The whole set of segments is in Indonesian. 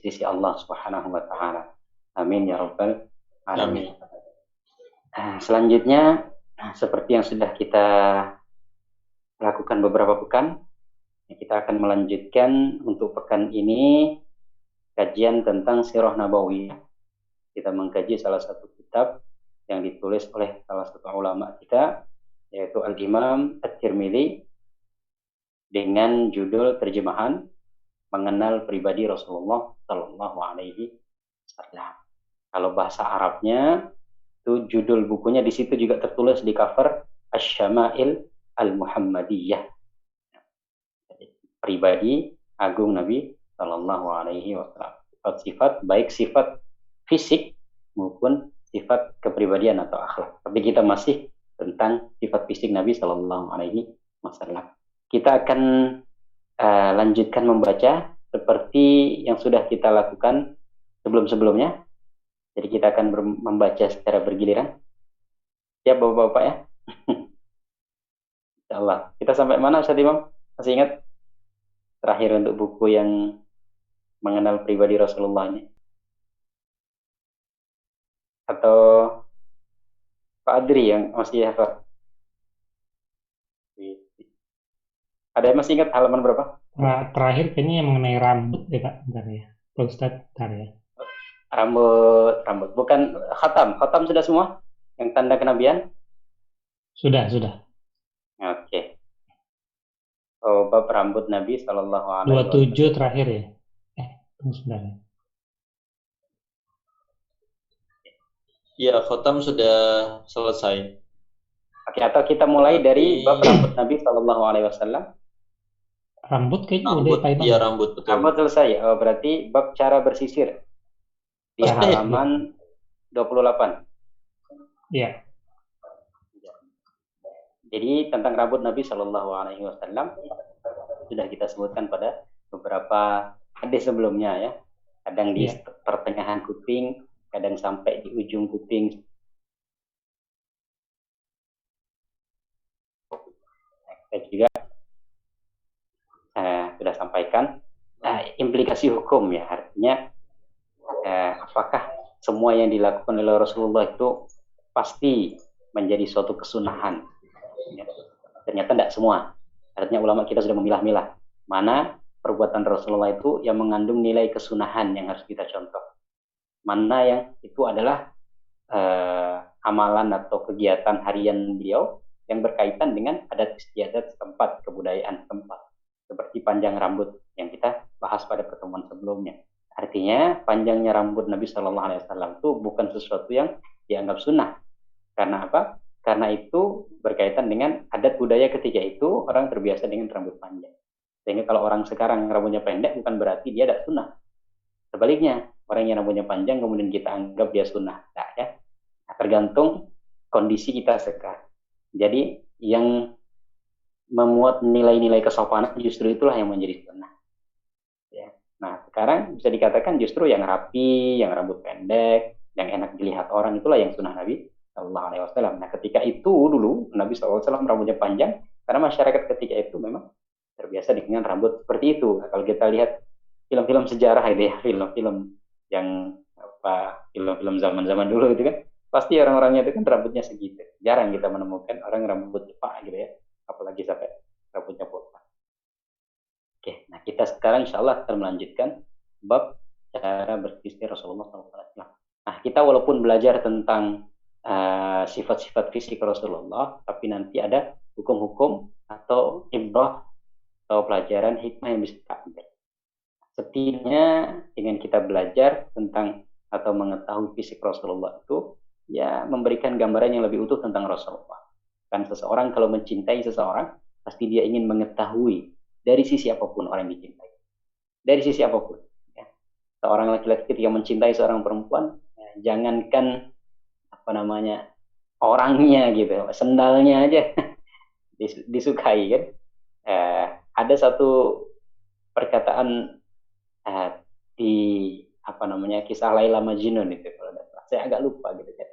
sisi Allah Subhanahu wa taala. Amin ya rabbal alamin. Selanjutnya seperti yang sudah kita lakukan beberapa pekan, kita akan melanjutkan untuk pekan ini kajian tentang Sirah Nabawiyah. Kita mengkaji salah satu kitab yang ditulis oleh salah satu ulama kita, yaitu Al-Imam At-Tirmidzi, dengan judul terjemahan Mengenal Pribadi Rasulullah Sallallahu Alaihi Wasallam. Kalau bahasa Arabnya, itu judul bukunya di situ juga tertulis di cover Asy-Syama'il Al-Muhammadiyah. Pribadi agung Nabi Sallallahu Alaihi Wasallam. Sifat baik sifat fisik maupun sifat kepribadian atau akhlak. Tapi kita masih tentang sifat fisik Nabi Sallallahu Alaihi Wasallam. Kita akan lanjutkan membaca seperti yang sudah kita lakukan sebelum-sebelumnya. Jadi kita akan membaca secara bergiliran. Ya Bapak-bapak ya. Insyaallah. Kita sampai mana Ustaz Imam? Masih ingat? Terakhir untuk buku yang mengenal pribadi Rasulullah ini. Atau Pak Adri yang masih hafal? Ada yang masih ingat halaman berapa? Terakhir kayaknya yang mengenai rambut ya Pak, bentar ya. Pak Ustadz, bentar ya. Rambut. Bukan khatam. Khatam sudah semua? Yang tanda kenabian? Sudah. Oke. Oh, bab rambut Nabi Sallallahu Alaihi Wasallam. 27 terakhir ya? Sudah. Ya, khatam sudah selesai. Oke, atau kita mulai dari bab rambut Nabi Sallallahu Alaihi Wasallam. Rambut kayaknya udah Pak Imam. Iya, rambut betul. Rambut selesai. Oh, berarti bab cara bersisir di halaman 28. Iya. Jadi tentang rambut Nabi Sallallahu Alaihi Wasallam sudah kita sebutkan pada beberapa hadis sebelumnya ya. Kadang di pertengahan kuping, kadang sampai di ujung kuping. Kita juga sudah sampaikan implikasi hukum ya, artinya apakah semua yang dilakukan oleh Rasulullah itu pasti menjadi suatu kesunahan ya. Ternyata tidak semua. Artinya ulama kita sudah memilah-milah mana perbuatan Rasulullah itu yang mengandung nilai kesunahan yang harus kita contoh, mana yang itu adalah amalan atau kegiatan harian beliau yang berkaitan dengan adat istiadat setempat, kebudayaan setempat, seperti panjang rambut yang kita bahas pada pertemuan sebelumnya. Artinya panjangnya rambut Nabi Shallallahu Alaihi Wasallam itu bukan sesuatu yang dianggap sunnah. Karena apa? Karena itu berkaitan dengan adat budaya ketika itu orang terbiasa dengan rambut panjang. Sehingga kalau orang sekarang rambutnya pendek bukan berarti dia tidak sunnah. Sebaliknya, orang yang rambutnya panjang kemudian kita anggap dia sunnah. Nah, ya. Tergantung kondisi kita sekarang. Jadi yang memuat nilai-nilai kesopanan justru itulah yang menjadi sunnah. Ya. Nah, sekarang bisa dikatakan justru yang rapi, yang rambut pendek, yang enak dilihat orang itulah yang sunnah Nabi Sallallahu Alaihi Wasallam. Nah, ketika itu dulu Nabi Sallallahu Alaihi Wasallam rambutnya panjang karena masyarakat ketika itu memang terbiasa dengan rambut seperti itu. Nah, kalau kita lihat film-film sejarah itu ya, film-film yang film-film zaman-zaman dulu itu kan, pasti orang-orangnya itu kan rambutnya segitu. Jarang kita menemukan orang rambut cepak gitu ya, apalagi sampai rambutnya botak. Oke, nah kita sekarang insya Allah akan melanjutkan bab cara bersisir Rasulullah SAW. Nah, kita walaupun belajar tentang sifat-sifat fisik Rasulullah, tapi nanti ada hukum-hukum atau ibrah atau pelajaran hikmah yang bisa kita ambil. Setidaknya dengan kita belajar tentang atau mengetahui fisik Rasulullah itu ya memberikan gambaran yang lebih utuh tentang Rasulullah. Kan seseorang kalau mencintai seseorang pasti dia ingin mengetahui dari sisi apapun orang yang dicintai. Dari sisi apapun. Ya. Seorang laki-laki ketika mencintai seorang perempuan, ya, jangankan orangnya gitu, sendalnya aja disukai kan. Ada satu perkataan di kisah Laila Majnun itu, kalau saya agak lupa gitu kan.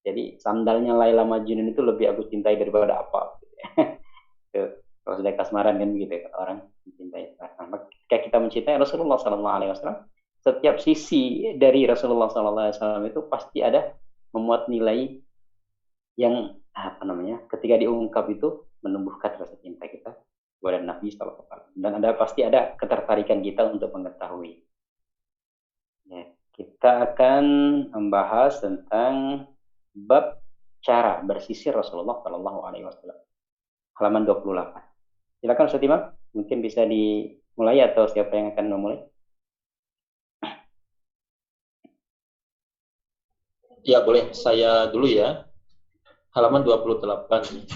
Jadi sandalnya Laila Majnun itu lebih aku cintai daripada apa gitu ya. Kalau sudah kasmaran kan gitu kan orang mencintai. Nah, ketika kita mencintai Rasulullah SAW, setiap sisi dari Rasulullah SAW itu pasti ada memuat nilai yang apa namanya, ketika diungkap itu menumbuhkan rasa cinta kita kepada Nabi SAW, dan pasti ada ketertarikan kita untuk mengetahui. Ya, kita akan membahas tentang bab cara bersisir Rasulullah SAW, halaman 28. Silakan Ustaz Imam, mungkin bisa dimulai atau siapa yang akan memulai? Ya, boleh. Saya dulu ya. Halaman 28.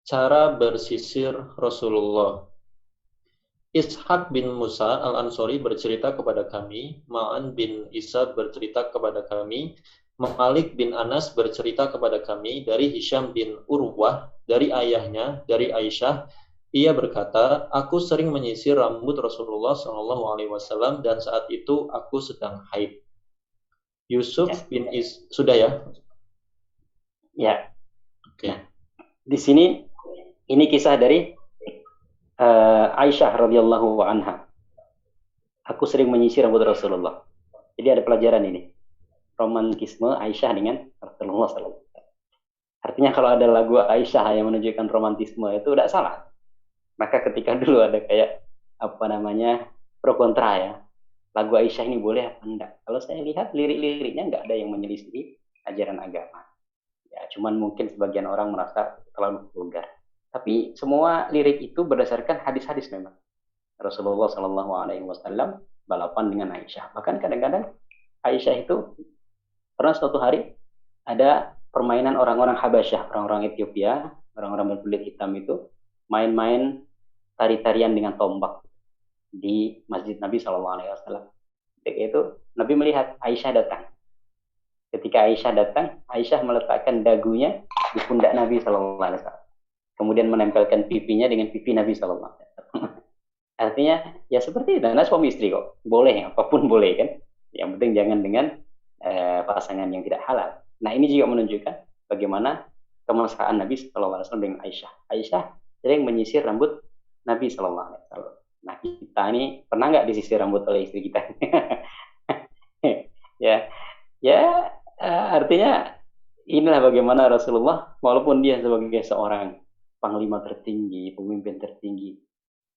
Cara bersisir Rasulullah. Ishaq bin Musa al-Ansori bercerita kepada kami, Ma'an bin Isa bercerita kepada kami, Malik bin Anas bercerita kepada kami dari Hisham bin Urwah, dari ayahnya, dari Aisyah. Ia berkata, aku sering menyisir rambut Rasulullah SAW dan saat itu aku sedang haid. Yusuf bin sudah ya? Ya. Oke. Nah, di sini ini kisah dari Aisyah radhiyallahu anha. Aku sering menyisir rambut Rasulullah. Jadi ada pelajaran ini. Romantisme Aisyah dengan Rasulullah SAW. Artinya kalau ada lagu Aisyah yang menunjukkan romantisme itu tidak salah. Maka ketika dulu ada kayak apa namanya pro kontra ya. Lagu Aisyah ini boleh apa enggak? Kalau saya lihat lirik-liriknya enggak ada yang menyelisihi ajaran agama. Ya, cuman mungkin sebagian orang merasa terlalu vulgar. Tapi semua lirik itu berdasarkan hadis-hadis memang. Rasulullah SAW balapan dengan Aisyah. Bahkan kadang-kadang Aisyah itu pernah suatu hari ada permainan orang-orang Habasyah, orang-orang Ethiopia, orang-orang berkulit hitam itu main-main tari-tarian dengan tombak di Masjid Nabi SAW. Ketika itu Nabi melihat Aisyah datang. Ketika Aisyah datang, Aisyah meletakkan dagunya di pundak Nabi SAW. Kemudian menempelkan pipinya dengan pipi Nabi SAW. Artinya ya seperti itu. Nah, suami istri kok boleh, apapun boleh kan. Yang penting jangan dengan pasangan yang tidak halal. Nah, ini juga menunjukkan bagaimana kemesraan Nabi SAW dengan Aisyah. Aisyah sering menyisir rambut Nabi SAW. Nah, kita ini pernah nggak disisir rambut oleh istri kita? ya, artinya inilah bagaimana Rasulullah, walaupun dia sebagai seorang panglima tertinggi, pemimpin tertinggi,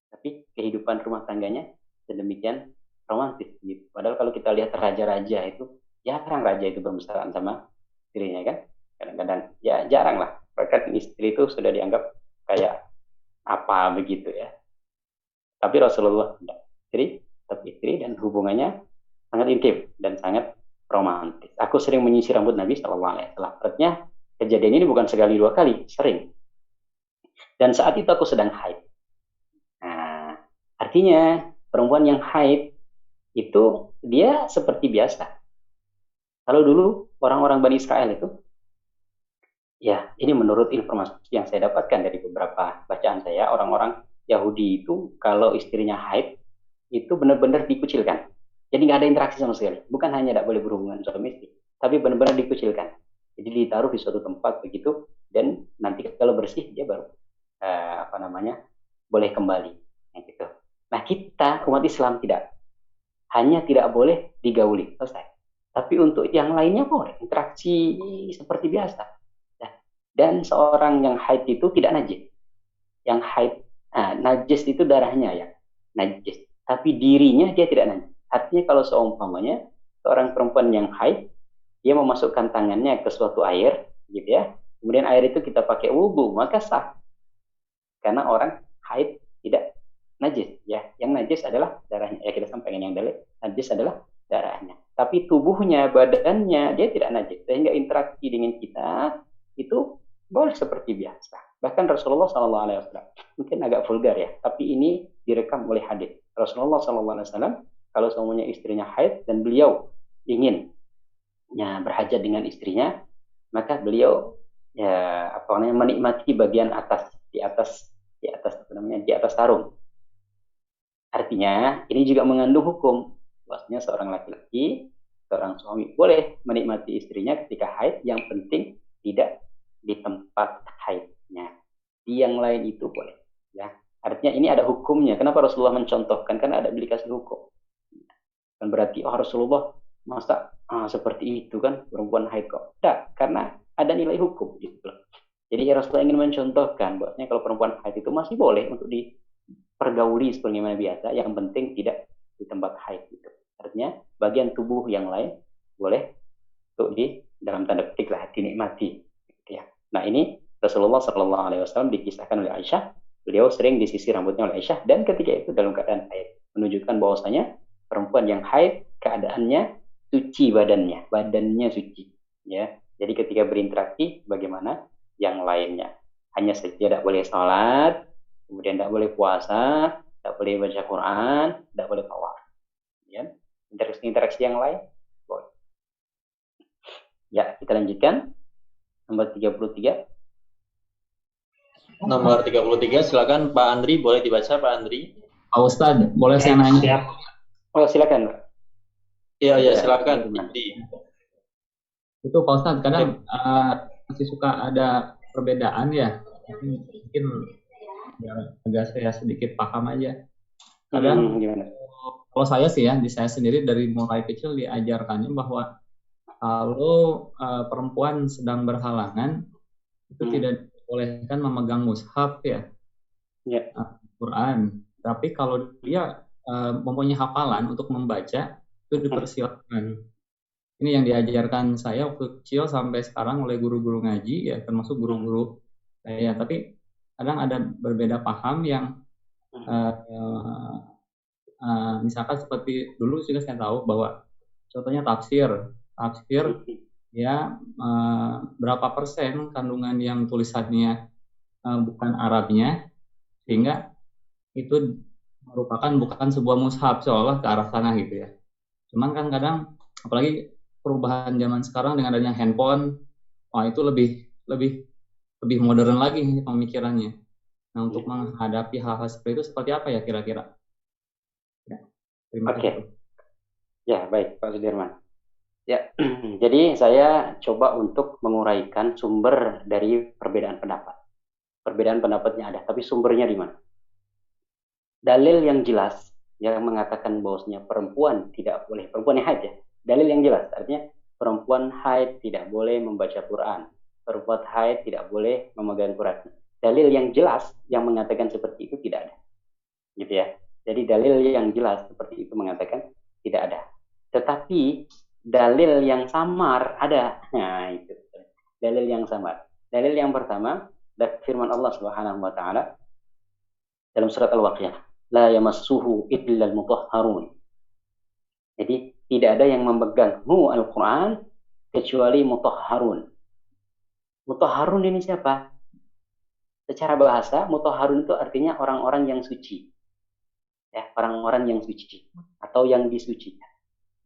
tapi kehidupan rumah tangganya sedemikian romantis gitu. Padahal kalau kita lihat raja-raja itu, jarang raja itu bermesraan sama istrinya kan. Kadang-kadang ya jarang lah. Bahkan istri itu sudah dianggap kayak apa begitu ya. Tapi Rasulullah tidak. Istri tetap istri dan hubungannya sangat intim dan sangat romantis. Aku sering menyisir rambut Nabi SAW. Artinya kejadian ini bukan sekali dua kali, sering. Dan saat itu aku sedang haid. Nah, artinya perempuan yang haid itu dia seperti biasa. Kalau dulu orang-orang Bani Israel itu, ya ini menurut informasi yang saya dapatkan dari beberapa bacaan saya, orang-orang Yahudi itu kalau istrinya haid itu benar-benar dikucilkan. Jadi nggak ada interaksi sama sekali. Bukan hanya tidak boleh berhubungan suami istri, tapi benar-benar dikucilkan. Jadi ditaruh di suatu tempat begitu, dan nanti kalau bersih dia baru boleh kembali. Gitu. Nah, kita umat Islam tidak. Hanya tidak boleh digauli, selesai. Tapi untuk yang lainnya boleh, interaksi seperti biasa. Dan seorang yang haid itu tidak najis. Yang haid, najis itu darahnya ya, najis. Tapi dirinya dia tidak najis. Artinya kalau seumpamanya seorang perempuan yang haid, dia memasukkan tangannya ke suatu air, gitu ya. Kemudian air itu kita pakai wudu, maka sah. Karena orang haid tidak najis, ya. Yang najis adalah darahnya. Ya, kita sampaikan yang najis adalah darahnya. Tapi tubuhnya, badannya dia tidak najis. Sehingga interaksi dengan kita itu boleh seperti biasa. Bahkan Rasulullah SAW, mungkin agak vulgar ya, tapi ini direkam oleh hadis. Rasulullah SAW kalau semuanya istrinya haid dan beliau ingin berhajat dengan istrinya, maka beliau menikmati bagian atas di atas sarung. Artinya ini juga mengandung hukum bahwasanya seorang laki-laki, seorang suami boleh menikmati istrinya ketika haid, yang penting tidak di tempat haidnya. Di yang lain itu boleh, ya. Artinya ini ada hukumnya. Kenapa Rasulullah mencontohkan? Karena ada implikasi hukum. Kan berarti Rasulullah masa seperti itu kan perempuan haid kok. Tidak, karena ada nilai hukum gitu loh. Jadi Rasulullah ingin mencontohkan bahwasanya kalau perempuan haid itu masih boleh untuk dipergauli sebagaimana biasa, yang penting tidak di tempat haid gitu. Artinya bagian tubuh yang lain boleh untuk di dalam tanda petik lah dinikmati gitu ya. Nah, ini Rasulullah Shallallahu Alaihi Wasallam dikisahkan oleh Aisyah, beliau sering disisir rambutnya oleh Aisyah dan ketika itu dalam keadaan haid, menunjukkan bahwasanya perempuan yang haid keadaannya suci badannya suci ya. Jadi ketika berinteraksi bagaimana yang lainnya, hanya saja tidak boleh sholat, kemudian tidak boleh puasa, tidak boleh baca Quran, tidak boleh tawaf ya. Interaksi yang lain boleh. Ya, kita lanjutkan nomor 33. Nomor 33, silakan Pak Andri, boleh dibaca Pak Andri. Pak Ustadz, boleh saya nanya? Siap. Oh, silakan, Pak. Iya, silakan. Itu Pak Ustadz, kadang masih suka ada perbedaan ya. Mungkin agak saya sedikit paham aja. Kadang gimana? Kalau saya sih ya, di saya sendiri dari mulai kecil diajarkannya bahwa kalau perempuan sedang berhalangan itu tidak dibolehkan memegang mushaf ya, Quran. Tapi kalau dia mempunyai hafalan untuk membaca itu dipersilakan. Ini yang diajarkan saya waktu kecil sampai sekarang oleh guru-guru ngaji ya, termasuk guru-guru saya. Tapi kadang ada berbeda paham yang misalkan seperti dulu juga saya tahu bahwa contohnya tafsir ya berapa persen kandungan yang tulisannya bukan Arabnya sehingga itu merupakan bukan sebuah mushaf, seolah ke arah sana gitu ya. Cuman kan kadang apalagi perubahan zaman sekarang dengan adanya handphone, itu lebih modern lagi pemikirannya. Nah, untuk menghadapi hal-hal seperti itu seperti apa ya kira-kira? Ya, terima kasih. Ya, baik Pak Sudirman. Ya, jadi saya coba untuk menguraikan sumber dari perbedaan pendapat. Perbedaan pendapatnya ada, tapi sumbernya di mana? Dalil yang jelas yang mengatakan bahwasanya perempuan tidak boleh, perempuan yang haid ya. Dalil yang jelas, artinya perempuan haid tidak boleh membaca Quran, perempuan haid tidak boleh memegang Quran. Dalil yang jelas yang mengatakan seperti itu tidak ada, gitu ya. Jadi dalil yang jelas seperti itu mengatakan tidak ada. Tetapi dalil yang samar ada. Nah, itu. Dalil yang samar. Dalil yang pertama dari firman Allah Subhanahu wa taala dalam surat Al-Waqiah, la yamassuhu illal mutahharun. Jadi tidak ada yang memegangmu Al-Quran kecuali mutahharun. Mutahharun ini siapa? Secara bahasa, mutahharun itu artinya orang-orang yang suci. Ya, orang-orang yang suci atau yang disucikan.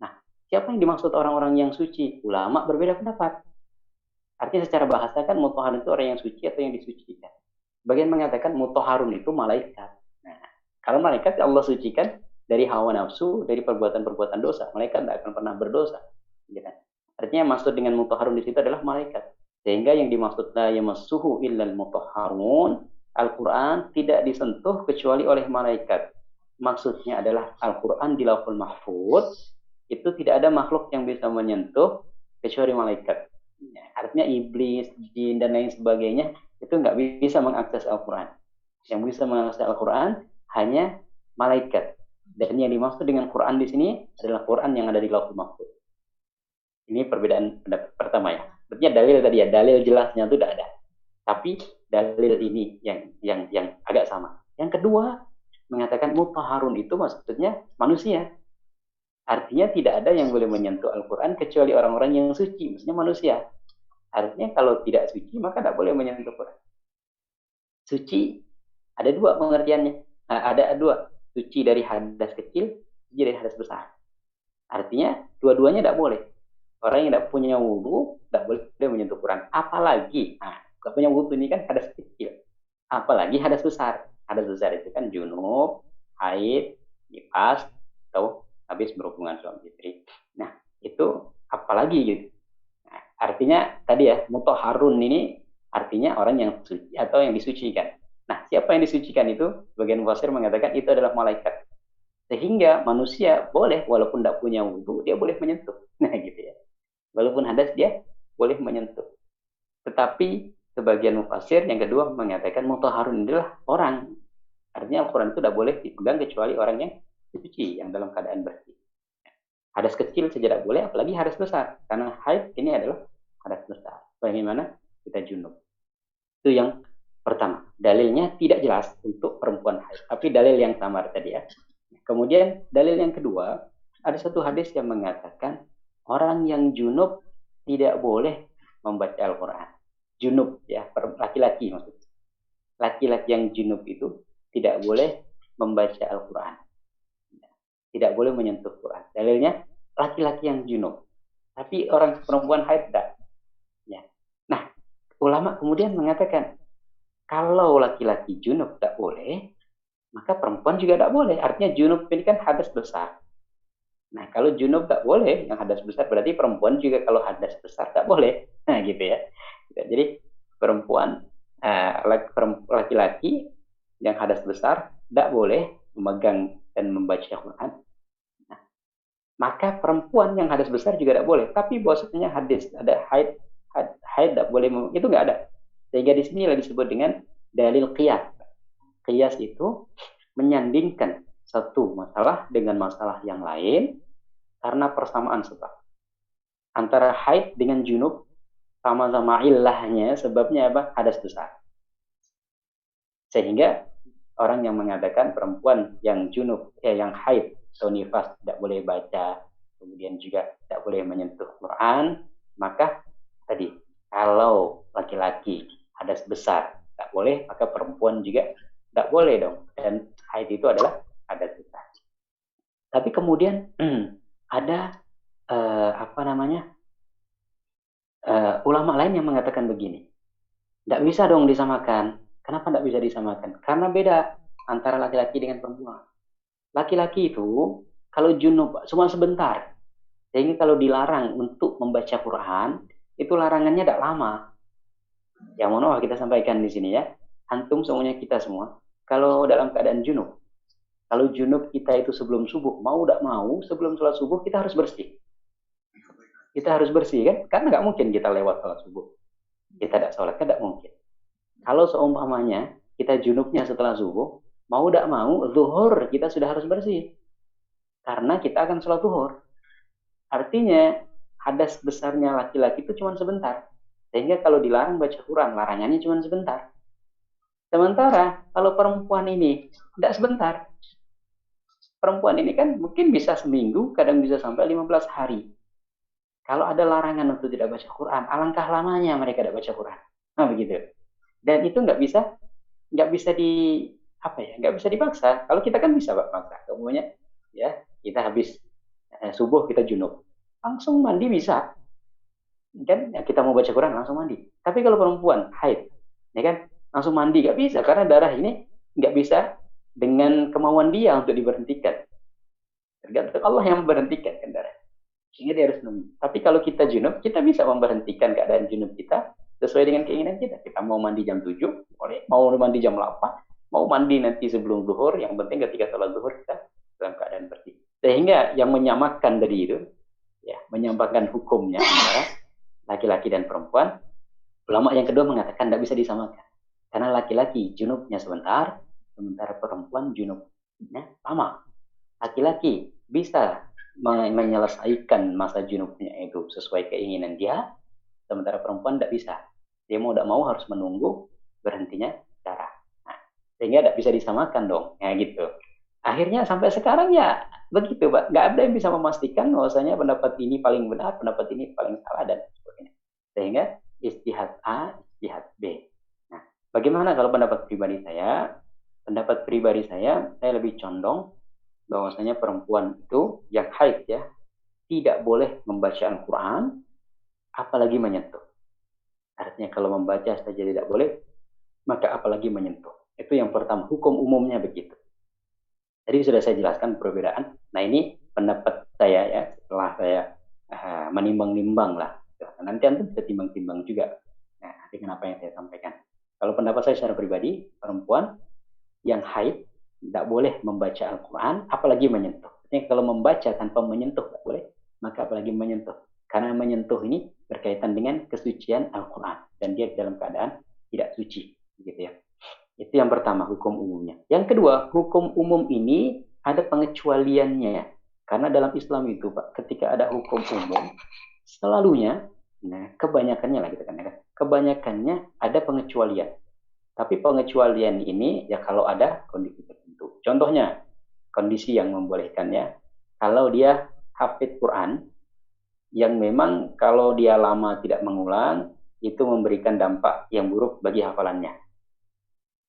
Nah, siapa yang dimaksud orang-orang yang suci? Ulama berbeda pendapat. Artinya secara bahasa kan mutahharun itu orang yang suci atau yang disucikan. Bagian mengatakan mutahharun itu malaikat. Nah, kalau malaikat Allah sucikan dari hawa nafsu, dari perbuatan-perbuatan dosa. Malaikat tidak akan pernah berdosa. Artinya maksud dengan mutahharun di situ adalah malaikat. Sehingga yang dimaksud la yamassuhu illal mutahharun, Al-Quran tidak disentuh kecuali oleh malaikat. Maksudnya adalah Al-Quran di Lauhul Mahfuz itu tidak ada makhluk yang bisa menyentuh kecuali malaikat. Artinya iblis, jin dan lain sebagainya itu nggak bisa mengakses Al-Quran. Yang bisa mengakses Al-Quran hanya malaikat. Dan yang dimaksud dengan Quran di sini adalah Quran yang ada di Lauhul Mahfuz. Ini perbedaan pendapat pertama ya. Artinya dalil tadi ya, dalil jelasnya itu tidak ada. Tapi dalil ini yang agak sama. Yang kedua mengatakan mutahharun itu maksudnya manusia. Artinya tidak ada yang boleh menyentuh Al-Quran kecuali orang-orang yang suci, maksudnya manusia. Artinya kalau tidak suci maka tidak boleh menyentuh Quran. Suci ada dua pengertiannya. Ada dua. Suci dari hadas kecil, suci dari hadas besar. Artinya dua-duanya tidak boleh. Orang yang tidak punya wudu tidak boleh menyentuh Quran. Apalagi, tidak punya wudu ini kan hadas kecil. Apalagi hadas besar. Hadas besar itu kan junub, haid, nifas, atau habis berhubungan suami istri. Nah, itu apalagi gitu. Nah, artinya tadi ya, mutahharun ini artinya orang yang suci atau yang disucikan. Nah, siapa yang disucikan itu? Bagian mufassir mengatakan itu adalah malaikat. Sehingga manusia boleh, walaupun tidak punya wudhu, dia boleh menyentuh. Nah gitu ya. Walaupun hadas, dia boleh menyentuh. Tetapi sebagian mufassir yang kedua mengatakan mutahharun adalah orang. Artinya Al-Quran itu tidak boleh dipegang kecuali orang yang suci, yang dalam keadaan bersih. Hadas kecil saja tidak boleh, apalagi hadas besar. Karena haid ini adalah hadas besar. Bagaimana kita junub? Itu yang pertama. Dalilnya tidak jelas untuk perempuan haid, tapi dalil yang samar tadi ya. Kemudian dalil yang kedua, ada satu hadis yang mengatakan orang yang junub tidak boleh membaca Al-Quran. Junub ya, laki-laki maksudnya. Laki-laki yang junub itu tidak boleh membaca Al-Quran. Tidak boleh menyentuh Quran. Dalilnya laki-laki yang junub. Tapi orang perempuan haid tidak. Ya. Nah, ulama kemudian mengatakan kalau laki-laki junub tidak boleh, maka perempuan juga tidak boleh. Artinya junub ini kan hadas besar. Nah, kalau junub tidak boleh, yang hadas besar berarti perempuan juga kalau hadas besar tidak boleh. Nah, gitu ya. Jadi perempuan, laki-laki yang hadas besar tidak boleh memegang dan membaca Quran. Nah, maka perempuan yang hadas besar juga tidak boleh. Tapi bahwasanya hadis ada haid tidak boleh, itu nggak ada. Sehingga di sini disebut dengan dalil qiyas. Qiyas itu menyandingkan satu masalah dengan masalah yang lain karena persamaan sebab. Antara haid dengan junub sama-sama illahnya, sebabnya apa? Hadas besar. Sehingga orang yang mengatakan perempuan yang junub, yang haid atau nifas tidak boleh baca, kemudian juga tidak boleh menyentuh Quran, maka tadi kalau laki-laki hadas besar tidak boleh, maka perempuan juga tidak boleh dong. Dan haid itu adalah hadas besar. Tapi kemudian ada ulama lain yang mengatakan begini, tidak bisa dong disamakan. Kenapa tidak bisa disamakan? Karena beda antara laki-laki dengan perempuan. Laki-laki itu kalau junub cuma sebentar. Sehingga kalau dilarang untuk membaca Quran, itu larangannya tidak lama. Yang mau kita sampaikan di sini ya. Antum semuanya, kita semua, kalau dalam keadaan junub, kalau junub kita itu sebelum subuh, mau tidak mau, sebelum sholat subuh kita harus bersih. Kita harus bersih kan? Karena nggak mungkin kita lewat sholat subuh. Kita tidak sholat, kan tidak mungkin. Kalau seumpamanya kita junubnya setelah subuh, mau tidak mau, zuhur kita sudah harus bersih. Karena kita akan sholat zuhur. Artinya, hadas besarnya laki-laki itu cuma sebentar. Sehingga kalau dilarang baca Quran, larangannya cuma sebentar. Sementara, kalau perempuan ini tidak sebentar. Perempuan ini kan mungkin bisa seminggu, kadang bisa sampai 15 hari. Kalau ada larangan untuk tidak baca Quran, alangkah lamanya mereka tidak baca Quran. Nah, begitu. Dan itu nggak bisa dipaksa. Kalau kita kan bisa paksa. Kemudian ya kita habis subuh kita junub, langsung mandi bisa. Kan ya, kita mau baca Quran langsung mandi. Tapi kalau perempuan haid, ya kan langsung mandi nggak bisa karena darah ini nggak bisa dengan kemauan dia untuk diberhentikan. Tergantung Allah yang memberhentikan kan darah. Sehingga dia harus nunggu. Tapi kalau kita junub, kita bisa memberhentikan keadaan junub kita sesuai dengan keinginan kita. Kita mau mandi jam 7, boleh. Mau mandi jam 8, mau mandi nanti sebelum zuhur, yang penting ketika sholat zuhur kita dalam keadaan bersih. Sehingga yang menyamakan dari itu, ya, menyamakan hukumnya antara laki-laki dan perempuan, ulama yang kedua mengatakan tidak bisa disamakan. Karena laki-laki junubnya sebentar, sementara perempuan junubnya lama. Laki-laki bisa menyelesaikan masa junubnya itu sesuai keinginan dia, sementara perempuan tidak bisa. Dia mau tidak mau harus menunggu berhentinya darah. Nah, sehingga tidak bisa disamakan dong. Ya gitu. Akhirnya sampai sekarang ya begitu, Pak. Nggak ada yang bisa memastikan bahwasanya pendapat ini paling benar, pendapat ini paling salah, dan sebagainya. Sehingga ijtihad A, ijtihad B. Nah, bagaimana kalau pendapat pribadi saya? Pendapat pribadi saya lebih condong bahwasanya perempuan itu yang haid ya tidak boleh membaca Al-Quran, apalagi menyentuh. Artinya kalau membaca saja tidak boleh, maka apalagi menyentuh. Itu yang pertama, hukum umumnya begitu. Jadi sudah saya jelaskan perbedaan. Nah ini pendapat saya ya, setelah saya menimbang-nimbang lah. Nanti antum bisa timbang-timbang juga dengan apa yang saya sampaikan. Kalau pendapat saya secara pribadi, perempuan yang haid tidak boleh membaca Al-Quran, apalagi menyentuh. Artinya kalau membaca tanpa menyentuh tidak boleh, maka apalagi menyentuh. Karena menyentuh ini berkaitan dengan kesucian Al-Quran. Dan dia dalam keadaan tidak suci. Gitu ya. Itu yang pertama, hukum umumnya. Yang kedua, hukum umum ini ada pengecualiannya. Karena dalam Islam itu, Pak, ketika ada hukum umum, selalunya, nah, kebanyakannya lah kita katakan, kebanyakannya ada pengecualian. Tapi pengecualian ini ya kalau ada kondisi tertentu. Contohnya, kondisi yang membolehkannya, kalau dia hafid Quran, yang memang kalau dia lama tidak mengulang, itu memberikan dampak yang buruk bagi hafalannya.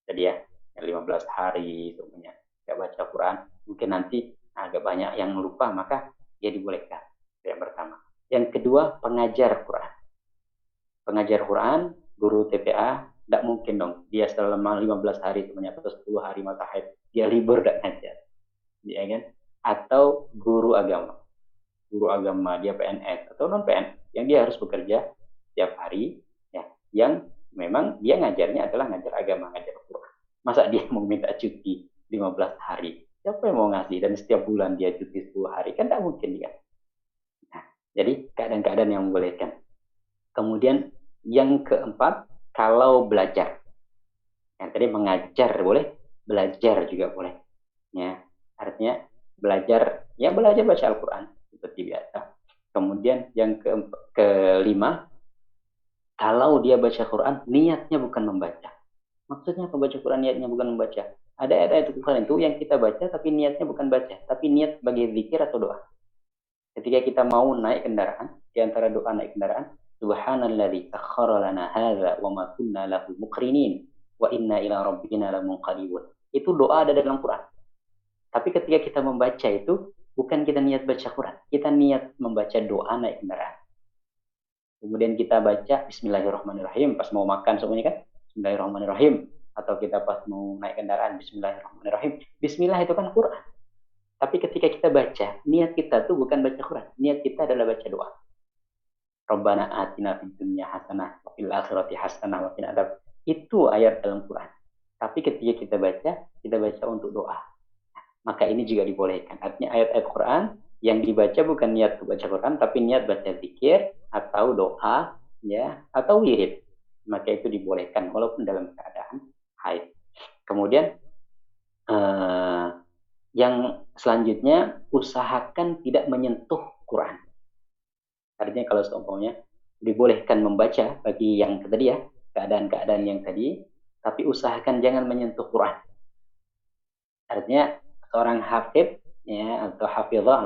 Jadi ya, 15 hari semuanya tidak baca Quran, mungkin nanti agak banyak yang lupa, maka dia dibolehkan. Yang pertama. Yang kedua, pengajar Quran. Pengajar Quran, guru TPA, tidak mungkin dong dia selama 15 hari semuanya atau 10 hari masa haid dia libur dan ngajar, ya kan? Atau guru agama dia PNS atau non PNS yang dia harus bekerja setiap hari, ya, yang memang dia ngajarnya adalah ngajar agama, ngajar Quran. Masa dia mau minta cuti 15 hari? Siapa yang mau ngasih? Dan setiap bulan dia cuti 10 hari, kan tidak mungkin kan? Nah, jadi keadaan-keadaan yang membolehkan. Kemudian yang keempat, kalau belajar, yang tadi mengajar boleh, belajar juga boleh. Ya, artinya belajar baca Al-Quran seperti biasa. Kemudian yang kelima, kalau dia baca Quran, niatnya bukan membaca. Maksudnya membaca Quran niatnya bukan membaca. Ada ayat-ayat Quran itu yang kita baca tapi niatnya bukan baca, tapi niat sebagai zikir atau doa. Ketika kita mau naik kendaraan, di antara doa naik kendaraan, Subhanalladzi sakhkhara lana hadza wa ma kunna lahu muqrinin wa inna ila rabbina lamunqalibun. Itu doa ada dalam Quran. Tapi ketika kita membaca itu, bukan kita niat baca Quran, kita niat membaca doa naik kendaraan. Kemudian kita baca Bismillahirrahmanirrahim pas mau makan semuanya kan, Bismillahirrahmanirrahim. Atau kita pas mau naik kendaraan, Bismillahirrahmanirrahim. Bismillah itu kan Quran. Tapi ketika kita baca, niat kita tuh bukan baca Quran, niat kita adalah baca doa. Rabbana atina fid dunya hasanah wa fil akhirati hasanah wa qina adzab. Itu ayat dalam Quran. Tapi ketika kita baca untuk doa. Maka ini juga dibolehkan. Artinya ayat-ayat Quran yang dibaca bukan niat baca Quran, tapi niat baca zikir atau doa, ya, atau wirid. Maka itu dibolehkan walaupun dalam keadaan haid. Kemudian yang selanjutnya, usahakan tidak menyentuh Quran. Artinya kalau seumpamanya dibolehkan membaca bagi yang tadi ya, keadaan-keadaan yang tadi, tapi usahakan jangan menyentuh Quran. Artinya seorang hafid ya, atau hafizah,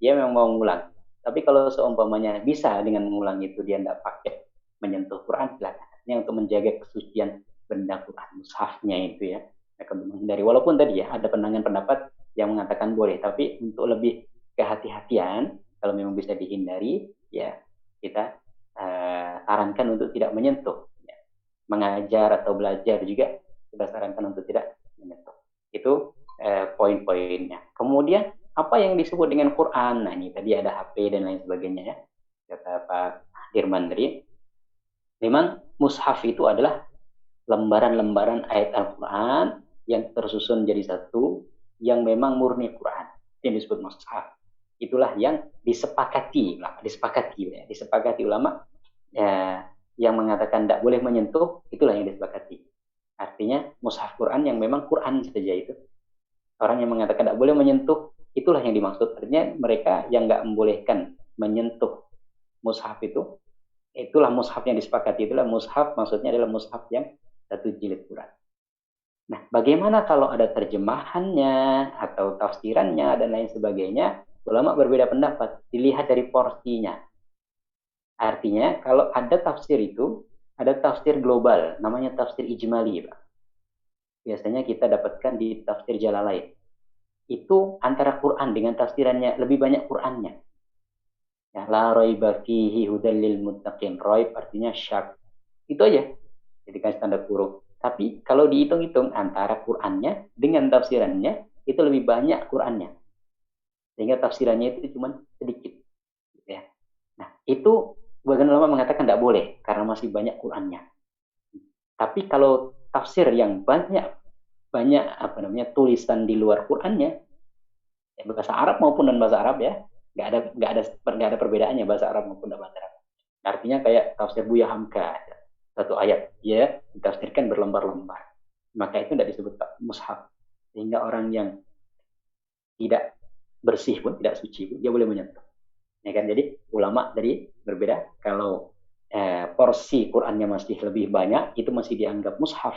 dia memang mau ngulang. Tapi kalau seumpamanya bisa dengan mengulang itu dia tidak pakai menyentuh Quran, silakan. Artinya untuk menjaga kesucian benda Quran, mushafnya itu ya, akan menghindari. Walaupun tadi ya ada pandangan pendapat yang mengatakan boleh, tapi untuk lebih kehati-hatian, kalau memang bisa dihindari, ya kita sarankan untuk tidak menyentuh. Ya. Mengajar atau belajar juga kita sarankan untuk tidak menyentuh. Itu poin-poinnya. Kemudian apa yang disebut dengan Quran? Nah ini tadi ada HP dan lain sebagainya ya. Kata Pak Dirman tadi. Memang mushaf itu adalah lembaran-lembaran ayat Al-Quran yang tersusun jadi satu, yang memang murni Quran. Yang disebut mushaf. Itulah yang disepakati ulama ya, yang mengatakan tidak boleh menyentuh, itulah yang disepakati. Artinya mushaf Quran yang memang Quran saja itu. Orang yang mengatakan tidak boleh menyentuh, itulah yang dimaksud. Artinya mereka yang nggak membolehkan menyentuh mushaf itu, itulah mushaf yang disepakati. Itulah mushaf, maksudnya adalah mushaf yang satu jilid Quran. Nah, bagaimana kalau ada terjemahannya atau tafsirannya dan lain sebagainya? Ulama berbeda pendapat, dilihat dari porsinya. Artinya, kalau ada tafsir itu, ada tafsir global, namanya tafsir ijmali, Pak. Biasanya kita dapatkan di tafsir Jalalain. Itu antara Quran dengan tafsirannya, lebih banyak Qurannya. Ya, la raiba fihi hudal lil muttaqin. Raib artinya syak. Itu aja. Jadi kan standar huruf. Tapi kalau dihitung-hitung antara Qurannya dengan tafsirannya, itu lebih banyak Qurannya. Sehingga tafsirannya itu cuma sedikit. Ya. Nah, itu sebagian ulama mengatakan tidak boleh karena masih banyak Qurannya. Tapi kalau tafsir yang banyak banyak tulisan di luar Qurannya, ya, bahasa Arab maupun non bahasa Arab ya, nggak ada perbedaannya bahasa Arab maupun bahasa Arab. Artinya kayak tafsir Buya Hamka, satu ayat ya ditafsirkan berlembar-lembar, maka itu tidak disebut mushaf. Sehingga orang yang tidak bersih pun, tidak suci pun, dia boleh menyentuh. Ya kan? Jadi ulama tadi berbeda. Kalau porsi Qurannya masih lebih banyak, itu masih dianggap mushaf,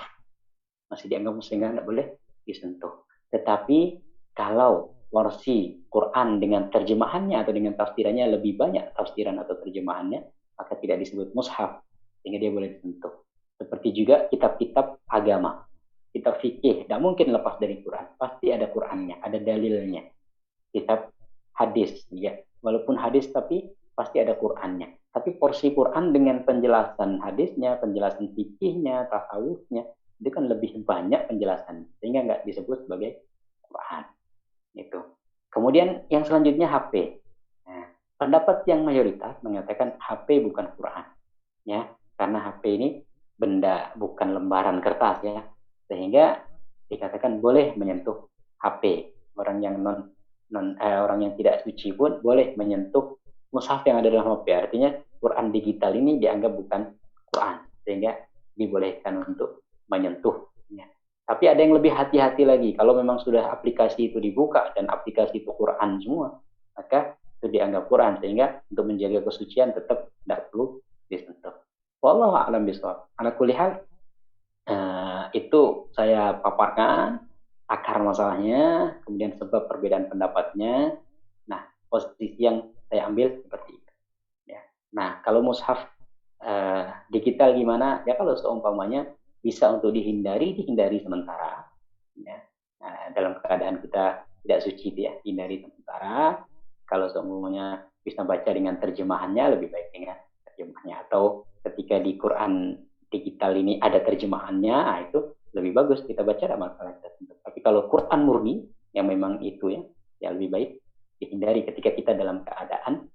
sehingga tidak boleh disentuh. Tetapi kalau porsi Quran dengan terjemahannya atau dengan tafsirannya lebih banyak tafsiran atau terjemahannya, maka tidak disebut mushaf, sehingga dia boleh disentuh. Seperti juga kitab-kitab agama, kitab fikih, tidak mungkin lepas dari Quran, pasti ada Qurannya, ada dalilnya. Kitab hadis, ya, walaupun hadis tapi pasti ada Qurannya. Tapi porsi Quran dengan penjelasan hadisnya, penjelasan fikihnya, tasawufnya, itu kan lebih banyak penjelasan, sehingga nggak disebut sebagai Quran. Itu. Kemudian yang selanjutnya HP. Nah, pendapat yang mayoritas mengatakan HP bukan Quran, ya, karena HP ini benda, bukan lembaran kertas, ya, sehingga dikatakan boleh menyentuh HP. Orang yang tidak suci pun boleh menyentuh mushaf yang ada dalam HP. Artinya Quran digital ini dianggap bukan Quran, sehingga dibolehkan untuk menyentuh. Tapi ada yang lebih hati-hati lagi. Kalau memang sudah aplikasi itu dibuka dan aplikasi itu Quran semua, maka itu dianggap Quran, sehingga untuk menjaga kesucian tetap tidak perlu disentuh. Wallahu a'lam bishawab. Ala kulli hal, itu saya paparkan akar masalahnya, kemudian sebab perbedaan pendapatnya. Nah, posisi yang saya ambil seperti itu. Ya. Nah, kalau mushaf digital gimana? Ya, kalau seumpamanya bisa untuk dihindari sementara. Ya. Nah, dalam keadaan kita tidak suci, ya, hindari sementara. Kalau seumpamanya bisa baca dengan terjemahannya, lebih baik dengan terjemahannya. Atau ketika di Quran digital ini ada terjemahannya, nah itu lebih bagus kita baca, ada masalah. Tapi kalau Quran murni yang memang itu ya lebih baik dihindari ketika kita dalam keadaan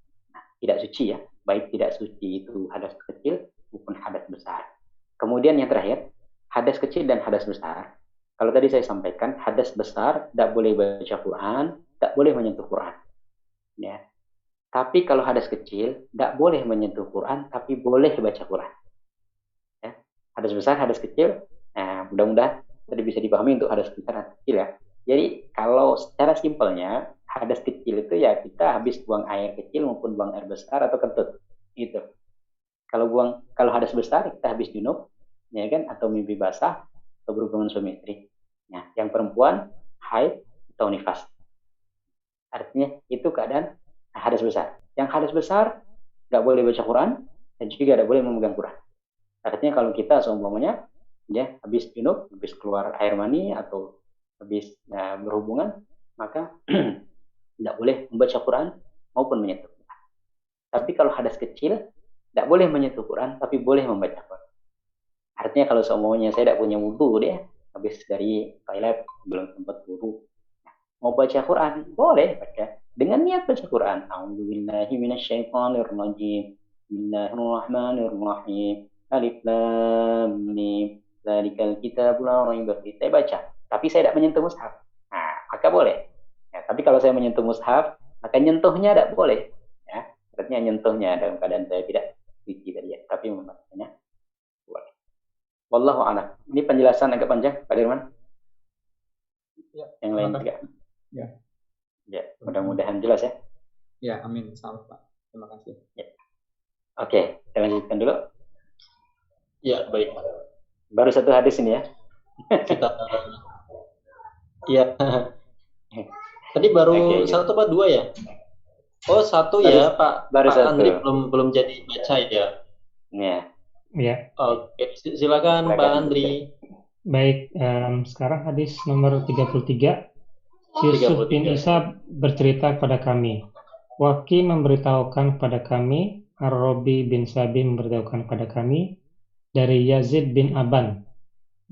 tidak suci, ya, baik tidak suci itu hadas kecil maupun hadas besar. Kemudian yang terakhir, hadas kecil dan hadas besar. Kalau tadi saya sampaikan, hadas besar tidak boleh baca Quran, tidak boleh menyentuh Quran, ya. Tapi kalau hadas kecil tidak boleh menyentuh Quran, tapi boleh baca Quran. Ya. Hadas besar, hadas kecil. Nah, mudah-mudahan tadi bisa dipahami untuk hadas besar dan kecil, ya. Jadi kalau secara simpelnya hadas kecil itu ya kita habis buang air kecil maupun buang air besar atau kentut, gitu. Kalau hadas besar kita habis junub, ya kan, atau mimpi basah atau berhubungan suami istri. Nah, yang perempuan haid atau nifas. Artinya itu keadaan hadas besar. Yang hadas besar nggak boleh baca Quran dan juga tidak boleh memegang Quran. Artinya kalau kita seumpamanya ya habis junub, habis keluar air mani atau habis berhubungan, maka tidak boleh membaca Quran maupun menyentuh Quran. Tapi kalau hadas kecil tidak boleh menyentuh Quran, tapi boleh membaca Quran. Artinya kalau seumpamanya saya tidak punya wudu, dia habis dari toilet belum sempat wudu, mau baca Quran boleh baca dengan niat baca Quran. A'udzubillahi minasyaitonirrajim. Bismillahirrahmanirrahim. Alif lam mim. Dzalikal kitabul la raiba fihi. Saya baca, tapi saya tidak menyentuh mushaf. Nah, maka boleh. Ya, tapi kalau saya menyentuh mushaf, maka nyentuhnya tidak boleh. Ya, artinya nyentuhnya dalam keadaan saya tidak suci tadi, ya, tapi membacanya boleh. Wallahu a'lam. Ini penjelasan agak panjang, Pak Dirman. Ya, yang lain juga. Ya. Ya, mudah-mudahan jelas, ya. Ya, amin. Salam, Pak. Terima kasih. Ya. Oke, kita lanjutkan dulu. Ya, baik. Baru satu hadis ini, ya. Kita ya. Tadi baru satu apa dua, ya? Oh, satu ya, Pak. Baru Pak satu. Andri belum jadi baca, ya. Ya. Oke, silakan Pak Andri. Baik, sekarang hadis nomor 33. Yusuf bin Isa bercerita kepada kami. Waki memberitahukan kepada kami, Ar-Rabi bin Sabi memberitahukan kepada kami dari Yazid bin Aban,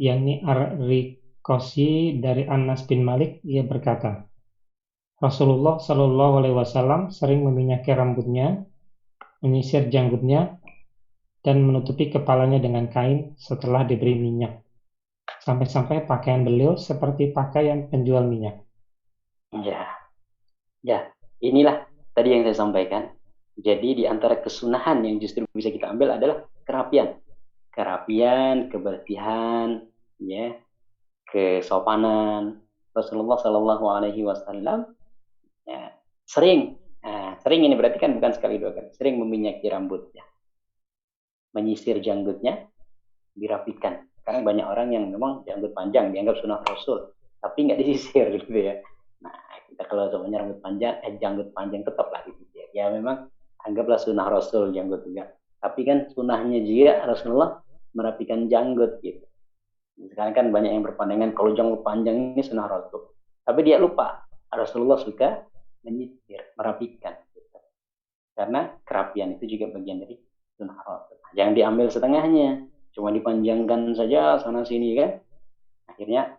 yakni Ar-Rikosi dari Anas bin Malik. Ia berkata, Rasulullah Shallallahu Alaihi Wasallam sering meminyaki rambutnya, menyisir janggutnya, dan menutupi kepalanya dengan kain setelah diberi minyak. Sampai-sampai pakaian beliau seperti pakaian penjual minyak. Ya, ya, inilah tadi yang saya sampaikan. Jadi di antara kesunahan yang justru bisa kita ambil adalah kerapian. Kerapian, kebersihan, ya, kesopanan. Rasulullah Shallallahu Alaihi Wasallam ya, sering ini berarti kan bukan sekali dua kali, sering meminyaki rambutnya, menyisir janggutnya, dirapikan. Sekarang banyak orang yang memang janggut panjang dianggap sunnah Rasul, tapi nggak disisir gitu ya. Nah, kita kalau semuanya rambut panjang, janggut panjang tetaplah disisir. Ya memang anggaplah sunnah Rasul janggut juga. Tapi kan sunnahnya juga Rasulullah merapikan janggut gitu. Sekarang kan banyak yang berpandangan kalau janggut panjang ini sunnah Rasul. Tapi dia lupa Rasulullah suka menyisir, merapikan. Gitu. Karena kerapian itu juga bagian dari sunnah Rasul. Jangan diambil setengahnya, cuma dipanjangkan saja sana sini kan. Akhirnya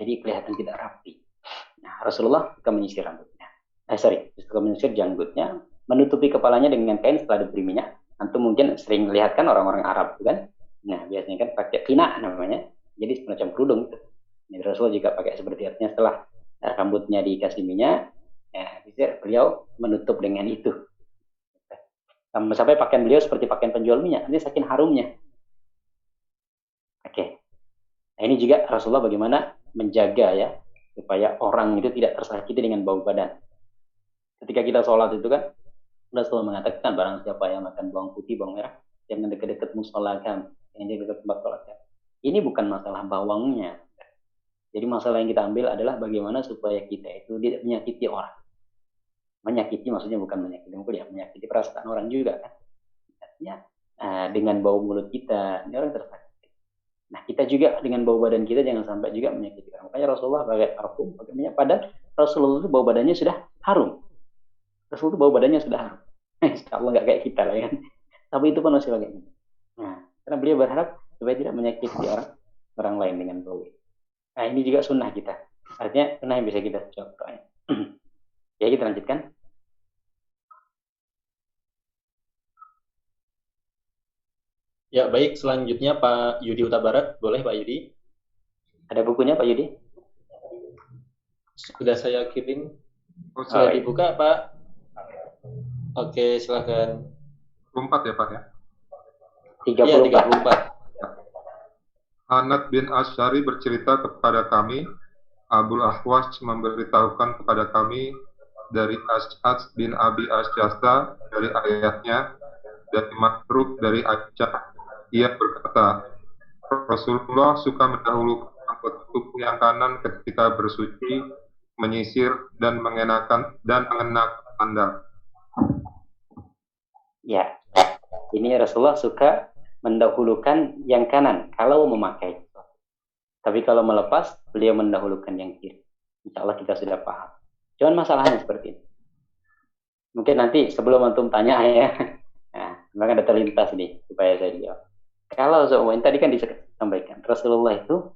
jadi kelihatan tidak rapi. Nah, Rasulullah suka menyisir rambutnya. Suka menyisir janggutnya, menutupi kepalanya dengan kain setelah diberi minyak. Antum mungkin sering lihat kan orang-orang Arab itu kan. Nah, biasanya kan pakai kina namanya. Jadi semacam kerudung itu. Jadi Rasulullah juga pakai seperti artinya setelah rambutnya dikasih minyak, beliau menutup dengan itu. Sampai pakaian beliau seperti pakaian penjual minyak, ini saking harumnya. Oke. Nah, ini juga Rasulullah bagaimana menjaga ya supaya orang itu tidak tersakiti dengan bau badan. Ketika kita sholat itu kan Rasulullah mengatakan barang siapa yang makan bawang putih, bawang merah, jangan dekat-dekat musola kami, jangan dekat tempat sholat kami. Ini bukan masalah bawangnya. Jadi masalah yang kita ambil adalah bagaimana supaya kita itu tidak menyakiti orang. Menyakiti maksudnya bukan menyakiti mungkin ya, menyakiti perasaan orang juga kan. Artinya dengan bau mulut kita, ini orang tersakiti. Nah, kita juga dengan bau badan kita jangan sampai juga menyakiti orang. Makanya Rasulullah pakai parfum, pakai minyak, padahal Rasulullah itu bau badannya sudah harum. Rasulullah itu bau badannya sudah harum. Insya-Allah nggak kayak kita lah kan. Tapi itu pun masih pakai minyak. Nah, karena beliau berharap supaya tidak menyakiti orang lain dengan bau. Nah, ini juga sunnah kita. Artinya sunnah yang bisa kita contoh. Ya, kita lanjutkan. Ya, baik. Selanjutnya Pak Yudi Utabarat. Boleh Pak Yudi? Ada bukunya Pak Yudi? Sudah saya kirim. Sudah dibuka Pak? Oke, silakan. 34 ya Pak ya? 34. Ya, 34. Hanad bin Asy'ari bercerita kepada kami, Abul Ahwas memberitahukan kepada kami dari As'ad bin Abi Asy'asa dari ayahnya, dari Masruq dari Aisyah. Ia berkata, Rasulullah suka mendahulukan anggota tubuh yang kanan ketika bersuci, menyisir dan mengenakan sandal. Ya, ini Rasulullah suka mendahulukan yang kanan kalau memakai. Tapi kalau melepas, beliau mendahulukan yang kiri. Insya Allah kita sudah paham. Cuman masalahnya seperti ini. Mungkin nanti sebelum antum tanya ya, nah, memang ada terlintas nih supaya saya jawab. Kalau semuanya tadi kan disampaikan, Rasulullah itu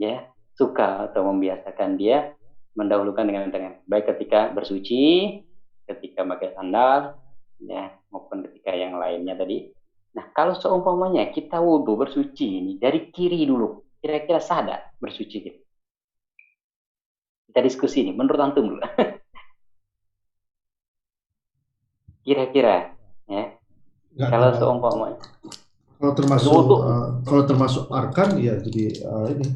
ya suka atau membiasakan dia mendahulukan dengan tangan. Baik ketika bersuci, ketika pakai sandal, ya maupun ketika yang lainnya tadi. Nah, kalau seumpamanya kita wudhu bersuci ini dari kiri dulu, kira-kira sah bersuci gitu? Kita diskusi nih, menurut antum dulu. Kira-kira, ya. Kalau seumpamanya. Kalau termasuk arkan ya jadi ini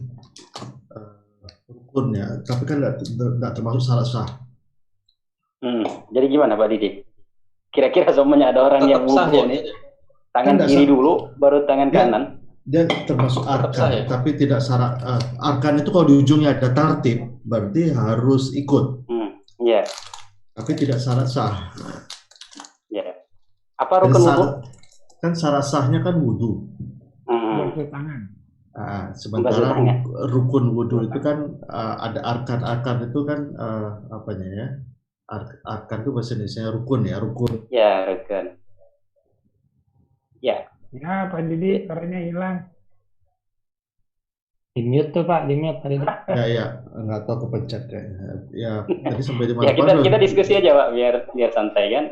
rukun ya, tapi kan nggak termasuk syarat sah. Jadi gimana Pak Didi? Kira-kira semuanya ada orang yang wudhu nih, tangan kan kiri dulu, baru tangan kanan. Dia termasuk arkan, tapi tidak syarat. Arkan itu kalau di ujungnya ada tartib, berarti harus ikut. Iya. Tapi tidak syarat sah. Iya. Apa rukun wudhu? Kan syarat sahnya kan wudhu. Sementara rukun wudhu itu kan ada arkan itu kan apanya ya? Arkan itu bahasa Indonesia rukun ya, rukun. Ya, rukun. Ya. Ya, Pak Didi, suaranya hilang. Di mute tuh Pak, di mute Pak Didi. Ya, nggak tahu kepencet kayaknya. Ya, tadi sampai di mana? Ya, kita diskusi aja Pak, biar santai kan.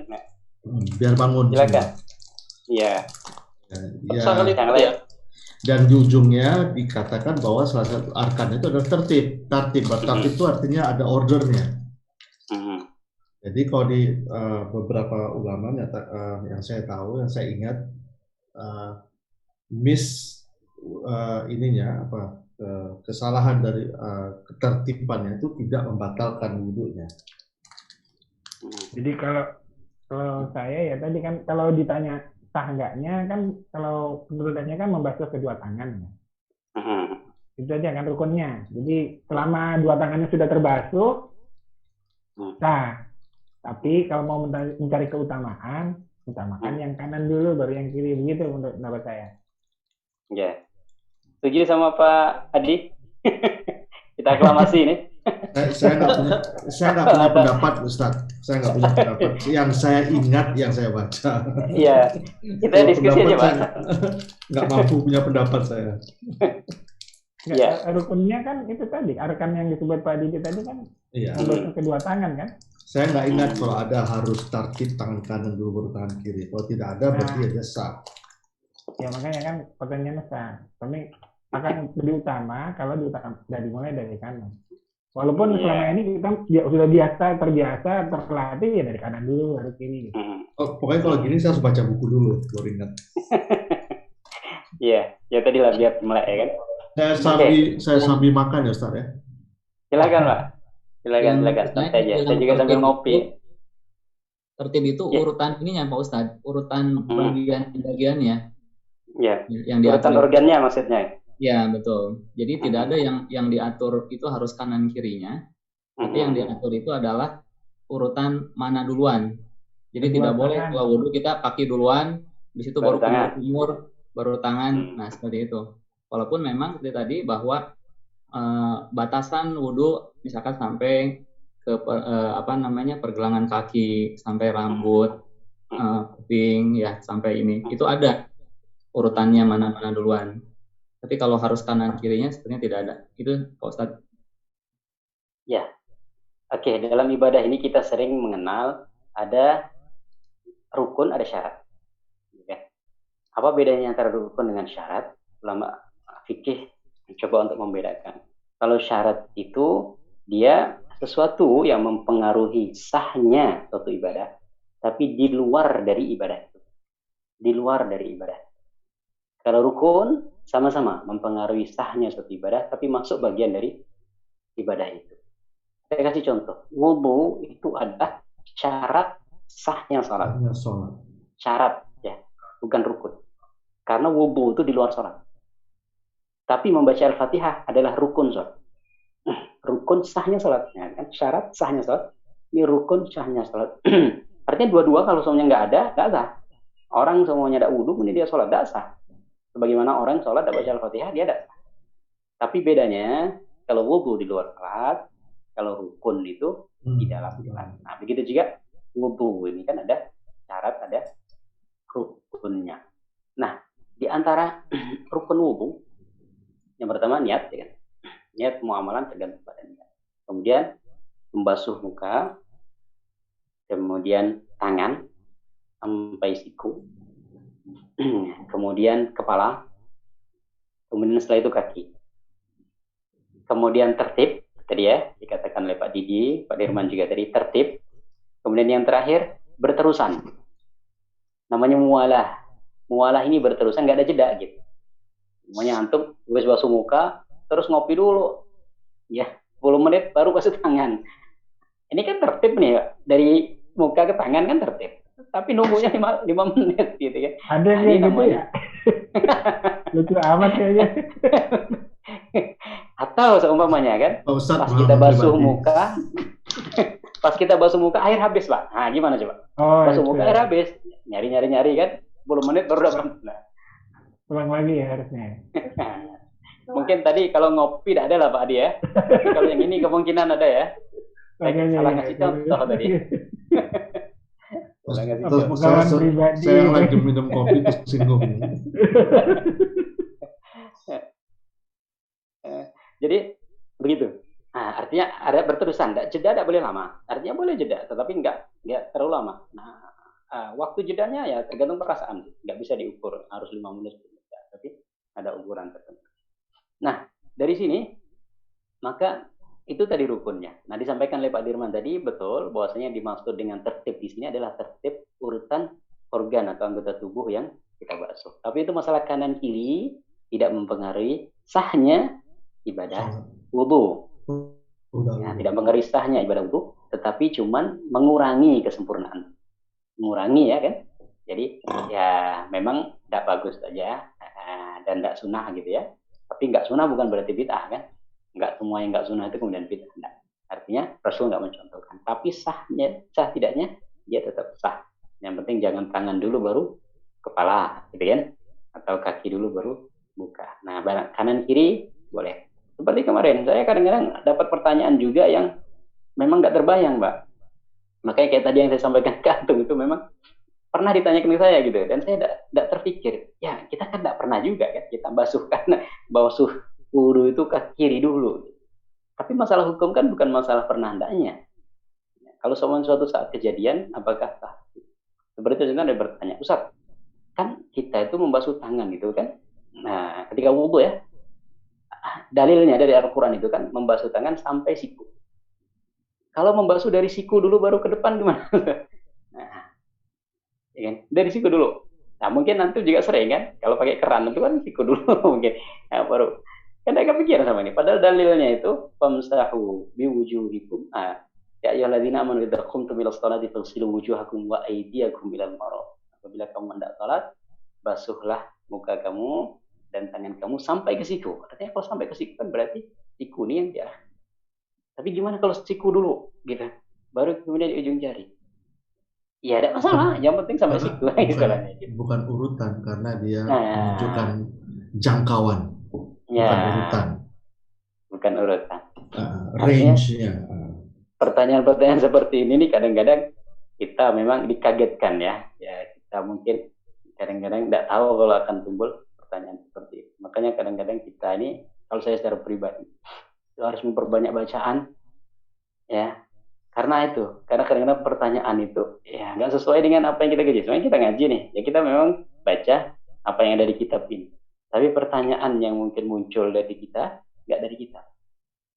Biar bangun. Silakan. Iya. Ya. Dan di ujungnya dikatakan bahwa salah satu arkan itu adalah tertib. Tertib itu artinya ada ordernya. Jadi kalau di beberapa ulama yang saya tahu, yang saya ingat, kesalahan dari ketertibannya itu tidak membatalkan wudhunya. Jadi kalau saya ya tadi kan kalau ditanya sah enggaknya kan kalau menurutnya kan membasuh kedua tangan. Itu aja kan rukunnya. Jadi selama dua tangannya sudah terbasuh sah. Tapi kalau mau mencari keutamaan, utamakan yang kanan dulu baru yang kiri, begitu menurut pendapat saya. Ya. Setuju sama Pak Adi? Kita aklamasi ini. Saya nggak punya pendapat, Ustaz. Saya nggak punya pendapat. Yang saya ingat, yang saya baca. Iya. Kita diskusi aja, Pak. Nggak mampu punya pendapat saya. Ya. Rukunnya kan itu tadi, arkan yang disebut Pak Adi tadi kan membasuh kedua tangan kan? Saya nggak ingat kalau ada harus tartib tangan kanan dulu baru tangan kiri. Kalau tidak ada berarti ada sah. Ya makanya kan pertanyaannya sah. Tapi akan lebih utama kalau dari mulai dari kanan. Walaupun selama ini kita sudah terbiasa, terlatih ya dari kanan dulu baru kiri. Gitu. Pokoknya kalau gini saya harus baca buku dulu, baru ingat. Iya, ya tadi lah biar melek ya kan. Saya sambil makan ya Ustaz ya. Silakan Pak. Silakan santai aja. Saya juga sambil ngopi. Tertib itu urutan ininya Pak Ustadz, urutan bagian-bagiannya. Iya. Yang diatur urutan organnya maksudnya. Ya betul. Jadi tidak ada yang diatur itu harus kanan kirinya, tapi yang diatur itu adalah urutan mana duluan. Jadi tidak boleh kalau wudhu kita kaki duluan, di situ baru kumur, baru tangan. Nah seperti itu. Walaupun memang seperti tadi bahwa batasan wudhu misalkan sampai ke pergelangan kaki, sampai rambut, kuping ya sampai ini. Itu ada urutannya mana duluan. Tapi kalau harus kanan kirinya sebenarnya tidak ada. Itu Pak Ustadz. Ya. Oke, dalam ibadah ini kita sering mengenal ada rukun, ada syarat. Ya. Apa bedanya antara rukun dengan syarat? Ulama fikih mencoba untuk membedakan. Kalau syarat itu dia sesuatu yang mempengaruhi sahnya suatu ibadah, tapi di luar dari ibadah itu. Di luar dari ibadah. Kalau rukun sama-sama mempengaruhi sahnya suatu ibadah, tapi masuk bagian dari ibadah itu. Saya kasih contoh. Wudu itu adalah syarat sahnya salat. Syarat ya, bukan rukun. Karena wudu itu di luar salat. Tapi membaca Al-Fatihah adalah rukun salat. Rukun sahnya salat. Ya, kan? Syarat sahnya salat. Ini rukun sahnya salat. Artinya dua-dua kalau semuanya nggak ada, nggak sah. Orang semuanya ada wudu, ini dia salat, nggak sah. Sebagaimana orang sholat tidak baca Al-Fatihah, dia ada. Tapi bedanya, kalau wudu di luar salat, kalau rukun itu di dalam salat. Nah, begitu juga wudu ini kan ada syarat, ada rukunnya. Nah, di antara rukun wudu, yang pertama niat, ya kan? Niat muamalan tergantung pada niat. Kemudian membasuh muka, kemudian tangan sampai siku. Kemudian kepala, kemudian setelah itu kaki, kemudian tertib tadi ya dikatakan oleh Pak Didi, Pak Dirman juga tadi tertib, kemudian yang terakhir berterusan, namanya mualah ini berterusan, nggak ada jeda gitu, semuanya antum habis basuh muka terus ngopi dulu ya 10 menit baru basuh tangan, ini kan tertib nih dari muka ke tangan kan tertib. Tapi nunggunya 5 menit gitu kan. Ada yang gitu ya? Lucu amat kayaknya. Atau seumpamanya kan, pas kita basuh muka, air habis Pak. Nah gimana coba? Basuh muka air habis, nyari kan, 10 menit baru dapat. Nah. Ulang lagi ya harusnya. Mungkin tadi kalau ngopi tidak ada lah Pak Adi ya. Kalau yang ini kemungkinan ada ya. Salah ngasih contoh tadi. Saya lagi minum kopi tersinggung. Jadi begitu. Nah, artinya ada berterusan, jeda tidak boleh lama. Artinya boleh jeda, tetapi nggak terlalu lama. Nah, waktu jedanya ya tergantung perasaan, nggak bisa diukur harus 5 menit. Tapi ada ukuran tertentu. Nah, dari sini maka itu tadi rukunnya. Nah, disampaikan oleh Pak Dirman tadi betul bahwasanya dimaksud dengan tertib di sini adalah tertib urutan organ atau anggota tubuh yang kita basuh. Tapi itu masalah kanan kiri tidak mempengaruhi sahnya ibadah wudu. Ya, tidak mempengaruhi sahnya ibadah wudu, tetapi cuman mengurangi kesempurnaan. Mengurangi ya kan. Jadi ya memang tidak bagus saja dan tidak sunnah gitu ya. Tapi nggak sunnah bukan berarti bid'ah kan. Nggak semua yang nggak sunnah itu kemudian bid'ah. Enggak. Artinya Rasul nggak mencontohkan. Tapi sah tidaknya dia tetap sah. Yang penting jangan tangan dulu baru kepala, gitu kan? Atau kaki dulu baru muka. Nah, kanan kiri boleh. Seperti kemarin, saya kadang-kadang dapat pertanyaan juga yang memang nggak terbayang, Mbak. Makanya kayak tadi yang saya sampaikan ke Antum itu memang pernah ditanyakan ke saya gitu, dan saya tidak terpikir. Ya, kita kan tidak pernah juga kan kita basuh wudu itu ke kiri dulu. Tapi masalah hukum kan bukan masalah pernah hendaknya. Kalau suatu saat kejadian, apakah sah? Seperti itu ada bertanya, Ustaz, kan kita itu membasuh tangan gitu kan. Nah, ketika wudu ya, dalilnya dari Al-Quran itu kan membasuh tangan sampai siku. Kalau membasuh dari siku dulu baru ke depan gimana? Nah, ya kan? Dari siku dulu. Nah, mungkin nanti juga sering kan, kalau pakai keran itu kan siku dulu mungkin. Nah, baru. Kan tidak kepikiran sama ini. Padahal dalilnya itu famsahu biwujuhikum. Ya ayyuhalladzina amanu idza qumtum ila sholati faghsilu wujuhakum wa aydiyakum ilal marafiq. Apabila kamu hendak salat, basuhlah muka kamu dan tangan kamu sampai ke siku. Artinya kalau sampai ke siku kan berarti siku ini yang dia. Tapi gimana kalau siku dulu gitu? Baru kemudian di ujung jari. Ya ada masalah, yang penting sampai siku. Bukan urutan karena dia menunjukkan jangkauan. Ya, bukan urutan. Bukan urutan. Range-nya. Pertanyaan-pertanyaan seperti ini nih kadang-kadang kita memang dikagetkan ya. Ya kita mungkin kadang-kadang tidak tahu kalau akan timbul pertanyaan seperti itu. Makanya kadang-kadang kita ini, kalau saya secara pribadi, itu harus memperbanyak bacaan, ya. Karena kadang-kadang pertanyaan itu ya nggak sesuai dengan apa yang kita ngaji. Soalnya kita ngaji nih, ya kita memang baca apa yang ada di kitab ini. Tapi pertanyaan yang mungkin muncul dari kita, nggak dari kita.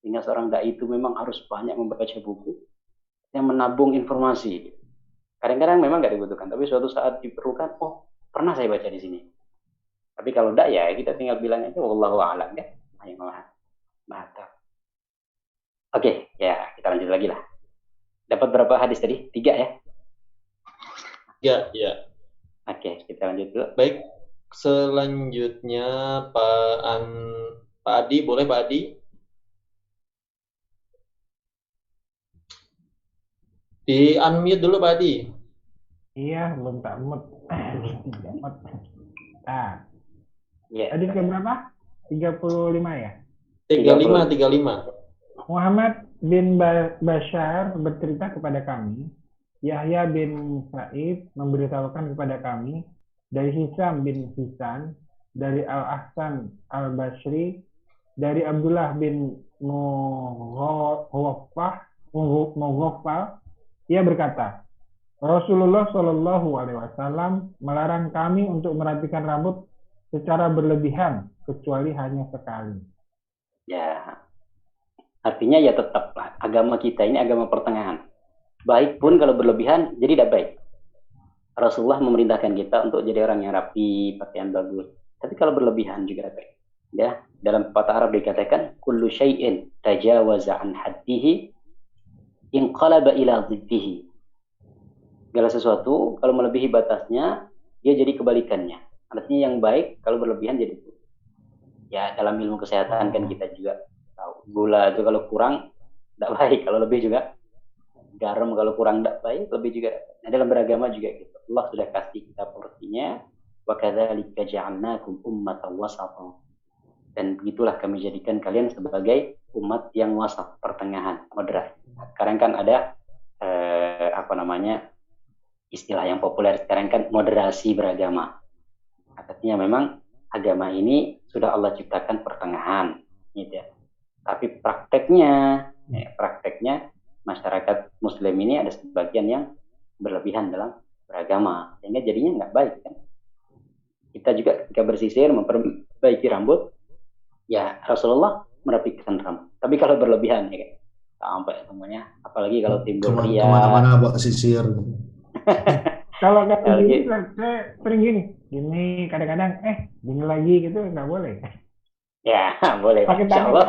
Sehingga seorang dai itu memang harus banyak membaca buku yang menabung informasi. Kadang-kadang memang nggak dibutuhkan, tapi suatu saat diperlukan, oh pernah saya baca di sini. Tapi kalau enggak ya kita tinggal bilang aja wallahu a'lam ya. Oke, ya kita lanjut lagi lah. Dapat berapa hadis tadi? 3 ya? 3 ya. Oke, kita lanjut dulu. Baik, selanjutnya Pak Adi, boleh Pak Adi? Di unmute dulu Pak Adi. Iya, belum tak mute. Ya. Tadi ke berapa? 35 ya? 35. Muhammad bin Bashar bercerita kepada kami, Yahya bin Sa'id memberitahukan kepada kami, dari Hisam bin Hisan, dari Al-Ahsan Al-Basri, dari Abdullah bin Mughaffal, ia berkata, Rasulullah Shallallahu Alaihi Wasallam melarang kami untuk merapikan rambut secara berlebihan, kecuali hanya sekali. Ya, artinya ya tetaplah agama kita ini agama pertengahan. Baik pun kalau berlebihan, jadi tidak baik. Rasulullah memerintahkan kita untuk jadi orang yang rapi, pakaian bagus. Tapi kalau berlebihan juga tidak baik. Ya, dalam pepatah Arab dikatakan, kullu syai'in tajawaza an haddihi inqalaba ila dhiddihi. Segala sesuatu kalau melebihi batasnya, dia jadi kebalikannya. Artinya yang baik kalau berlebihan jadi buruk. Ya, dalam ilmu kesehatan kan kita juga tahu. Gula itu kalau kurang tidak baik, kalau lebih juga. Garam kalau kurang tidak baik, lebih juga. Nah, dalam beragama juga gitu. Allah sudah kasih kita porsinya. Wa kadzalika ja'alnakum ummatan wasatan. Dan begitulah kami jadikan kalian sebagai umat yang wasat, pertengahan, moderat. Sekarang kan ada istilah yang populer sekarang kan moderasi beragama. Artinya memang agama ini sudah Allah ciptakan pertengahan, gitu ya. Tapi prakteknya masyarakat Muslim ini ada sebagian yang berlebihan dalam beragama, sehingga jadinya nggak baik kan. kita juga ketika bersisir memperbaiki rambut, ya Rasulullah merapikan rambut. Tapi kalau berlebihan ya kan, sampai semuanya, apalagi kalau timbul ria. Kemana-mana bawa sisir. Kalau kayak gini, saya sering gini kadang-kadang, gini lagi gitu nggak boleh. Ya, boleh. Pakai tangan.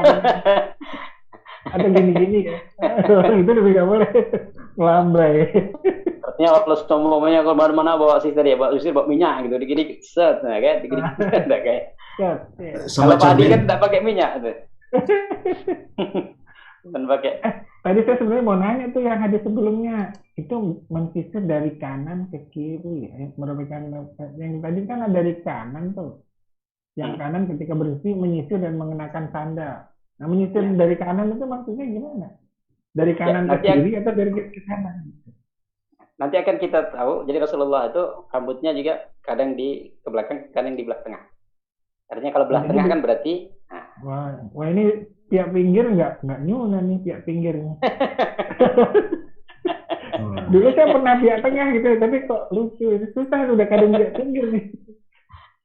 Atau gini-gini ya. Itu lebih nggak boleh. Melambai. Artinya kalau semuanya kalau mana bawa sisir ya, bawa minyak gitu, dikit-dikit set, nah kayak dikit-dikit enggak kayak. Kalau padi kan tidak pakai minyak tuh. Dan pakai. Tadi saya sebenarnya mau nanya tuh yang hadis sebelumnya itu mensisir dari kanan ke kiri ya. Merupakan yang tadi kan ada dari kanan tuh. Yang kanan ketika bersih menyisir dan mengenakan sandal. Nah menyisir dari kanan itu maksudnya gimana? Dari kanan ke kiri atau dari kiri ke kanan? Nanti akan kita tahu. Jadi Rasulullah itu rambutnya juga kadang di ke belakang, kadang di belah tengah. Artinya kalau belah tengah kan berarti. Wah ini pihak pinggir nggak nyuna nih pihak pinggirnya. Dulu saya pernah pihak tengah gitu, tapi kok lucu, susah udah kadang pihak pinggir nih.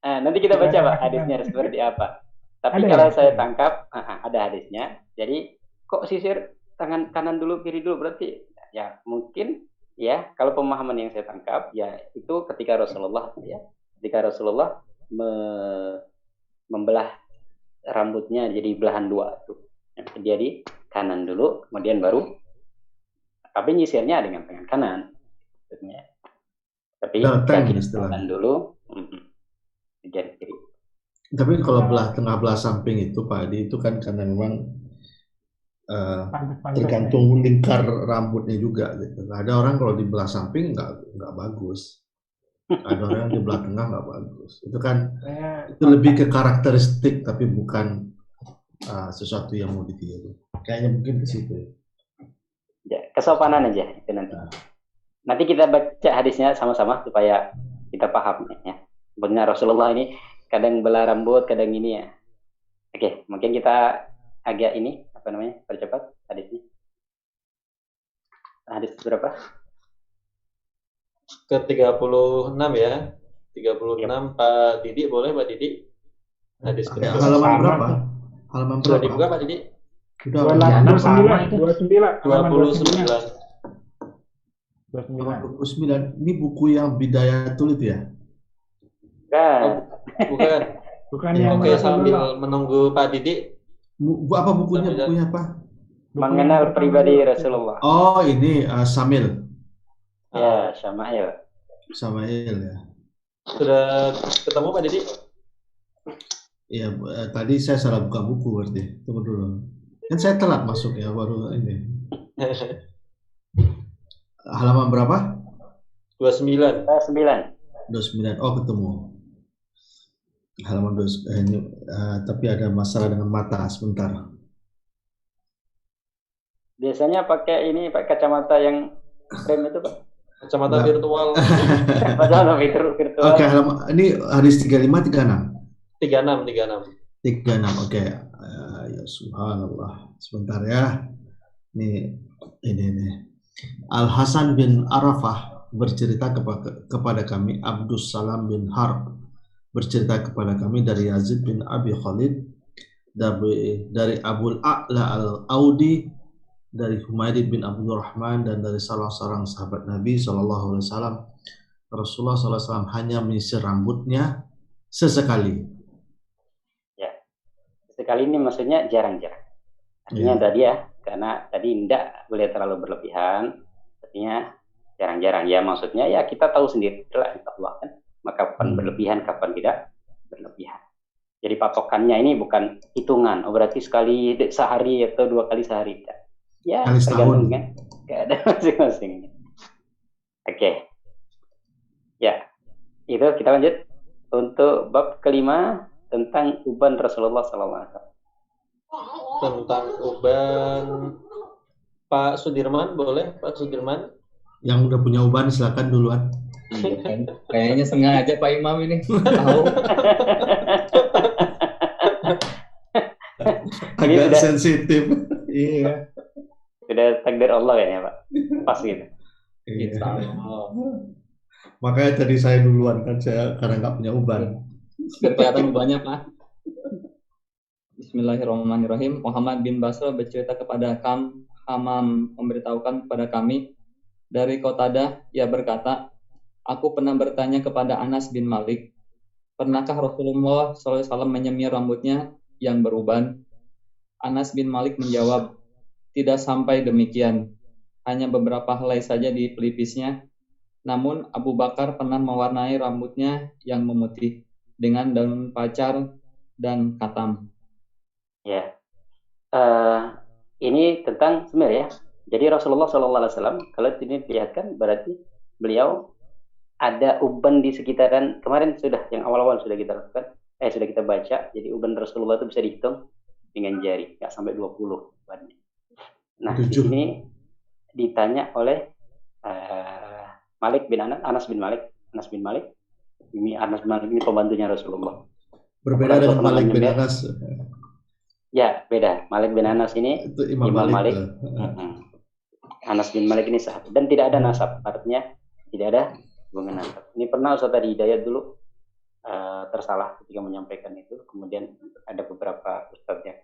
Nanti kita baca Pak hadisnya seperti apa. Tapi kalau saya tangkap ada hadisnya. Jadi kok sisir tangan kanan dulu kiri dulu berarti ya mungkin ya kalau pemahaman yang saya tangkap ya itu ketika Rasulullah membelah rambutnya jadi belahan dua tuh. Jadi kanan dulu, kemudian baru tapi nyisirnya dengan tangan kanan. Maksudnya. Tapi kanan dulu, kemudian kiri. Tapi kalau belah tengah belah samping itu Pak Adi itu kan karena memang tergantung lingkar rambutnya juga gitu. Ada orang kalau di belah samping nggak bagus. Ada orang yang di belah tengah nggak bagus. Itu kan itu lebih ke karakteristik tapi bukan sesuatu yang mau ditiru. Kayaknya mungkin ke situ. Ya, kesopanan aja itu nanti. Nanti kita baca hadisnya sama-sama supaya kita paham ya. Benar Rasulullah ini kadang belah rambut, kadang ini ya. Oke, mungkin kita agak percepat hadisnya. Hadis berapa? Ke 36 ya. 36 Pak Didi boleh Pak Didi? Hadis halaman berapa? Halaman berapa? Sudah dibuka Pak Didi? Sudah 29. Ini buku yang Bidayatul itu ya? Bukan yang sambil menunggu Pak Didi. Apa bukunya apa? Mengenal pribadi Rasulullah. Oh, ini Samil. Ya, Syama'il ya. Sudah ketemu Pak Didi? Iya, tadi saya salah buka buku berarti. Tunggu dulu. Kan saya telat masuk ya baru ini. Halaman berapa? 29. 29. Oh, ketemu. Halaman 29. Tapi ada masalah dengan mata sebentar. Biasanya pakai kacamata yang frame itu Pak. Kacamata virtual. Kacamata virtual. Oke, ini hadis 35 36. 36. Oke. Ya subhanallah. Sebentar ya. Ini. Al Hasan bin Arafah bercerita kepada kami, Abdus Salam bin Harb bercerita kepada kami dari Yazid bin Abi Khalid, dari Abul A'la al-Audi, dari Humaid bin Abdurrahman, dan dari salah seorang sahabat Nabi SAW. Rasulullah SAW hanya menyisir rambutnya sesekali. Ya, sesekali ini maksudnya jarang-jarang. Artinya tadi ya, karena tadi tidak boleh terlalu berlebihan. Artinya jarang-jarang ya, maksudnya ya kita tahu sendiri lah Allah kan. Maka kapan berlebihan, kapan tidak berlebihan. Jadi patokannya ini bukan hitungan. Oh berarti sekali sehari atau 2 kali sehari. Ya, tergantung kan. Gak ada masing-masing. Oke. Ya, itu kita lanjut untuk bab kelima tentang uban Rasulullah SAW. Tentang uban Pak Sudirman, boleh Pak Sudirman? Yang udah punya uban silakan duluan. Kayaknya sengaja Pak Imam ini tahu. Agak sensitif. Iya. Sudah takdir Allah ya Pak. Pas gitu. Iya. Makanya tadi saya duluan kan, saya karena nggak punya uban. Biar kelihatan banyak lah. Bismillahirrahmanirrahim. Muhammad bin Basra bercerita kepada Hamam memberitahukan kepada kami dari Qatadah, ia berkata, aku pernah bertanya kepada Anas bin Malik, pernahkah Rasulullah SAW menyemir rambutnya yang beruban? Anas bin Malik menjawab, tidak sampai demikian, hanya beberapa helai saja di pelipisnya. Namun Abu Bakar pernah mewarnai rambutnya yang memutih dengan daun pacar dan katam. Ya, ini tentang semir ya. Jadi Rasulullah SAW, kalau ini dilihatkan berarti beliau ada uban di sekitaran, kemarin sudah, yang awal-awal sudah kita lakukan, sudah kita baca, jadi uban Rasulullah itu bisa dihitung dengan jari, nggak sampai 20 ubannya. Nah, di sini ditanya oleh Malik bin Anas bin Malik. Anas bin Malik ini pembantunya Rasulullah. Berbeda dengan Malik bin Anas. Ya, beda. Malik bin Anas ini itu Imam Malik. Anas bin Malik ini sahabat dan tidak ada nasab, artinya tidak ada hubungan nasab. Ini pernah Ustaz tadi Hidayat dulu tersalah ketika menyampaikan itu, kemudian ada beberapa ustaz yang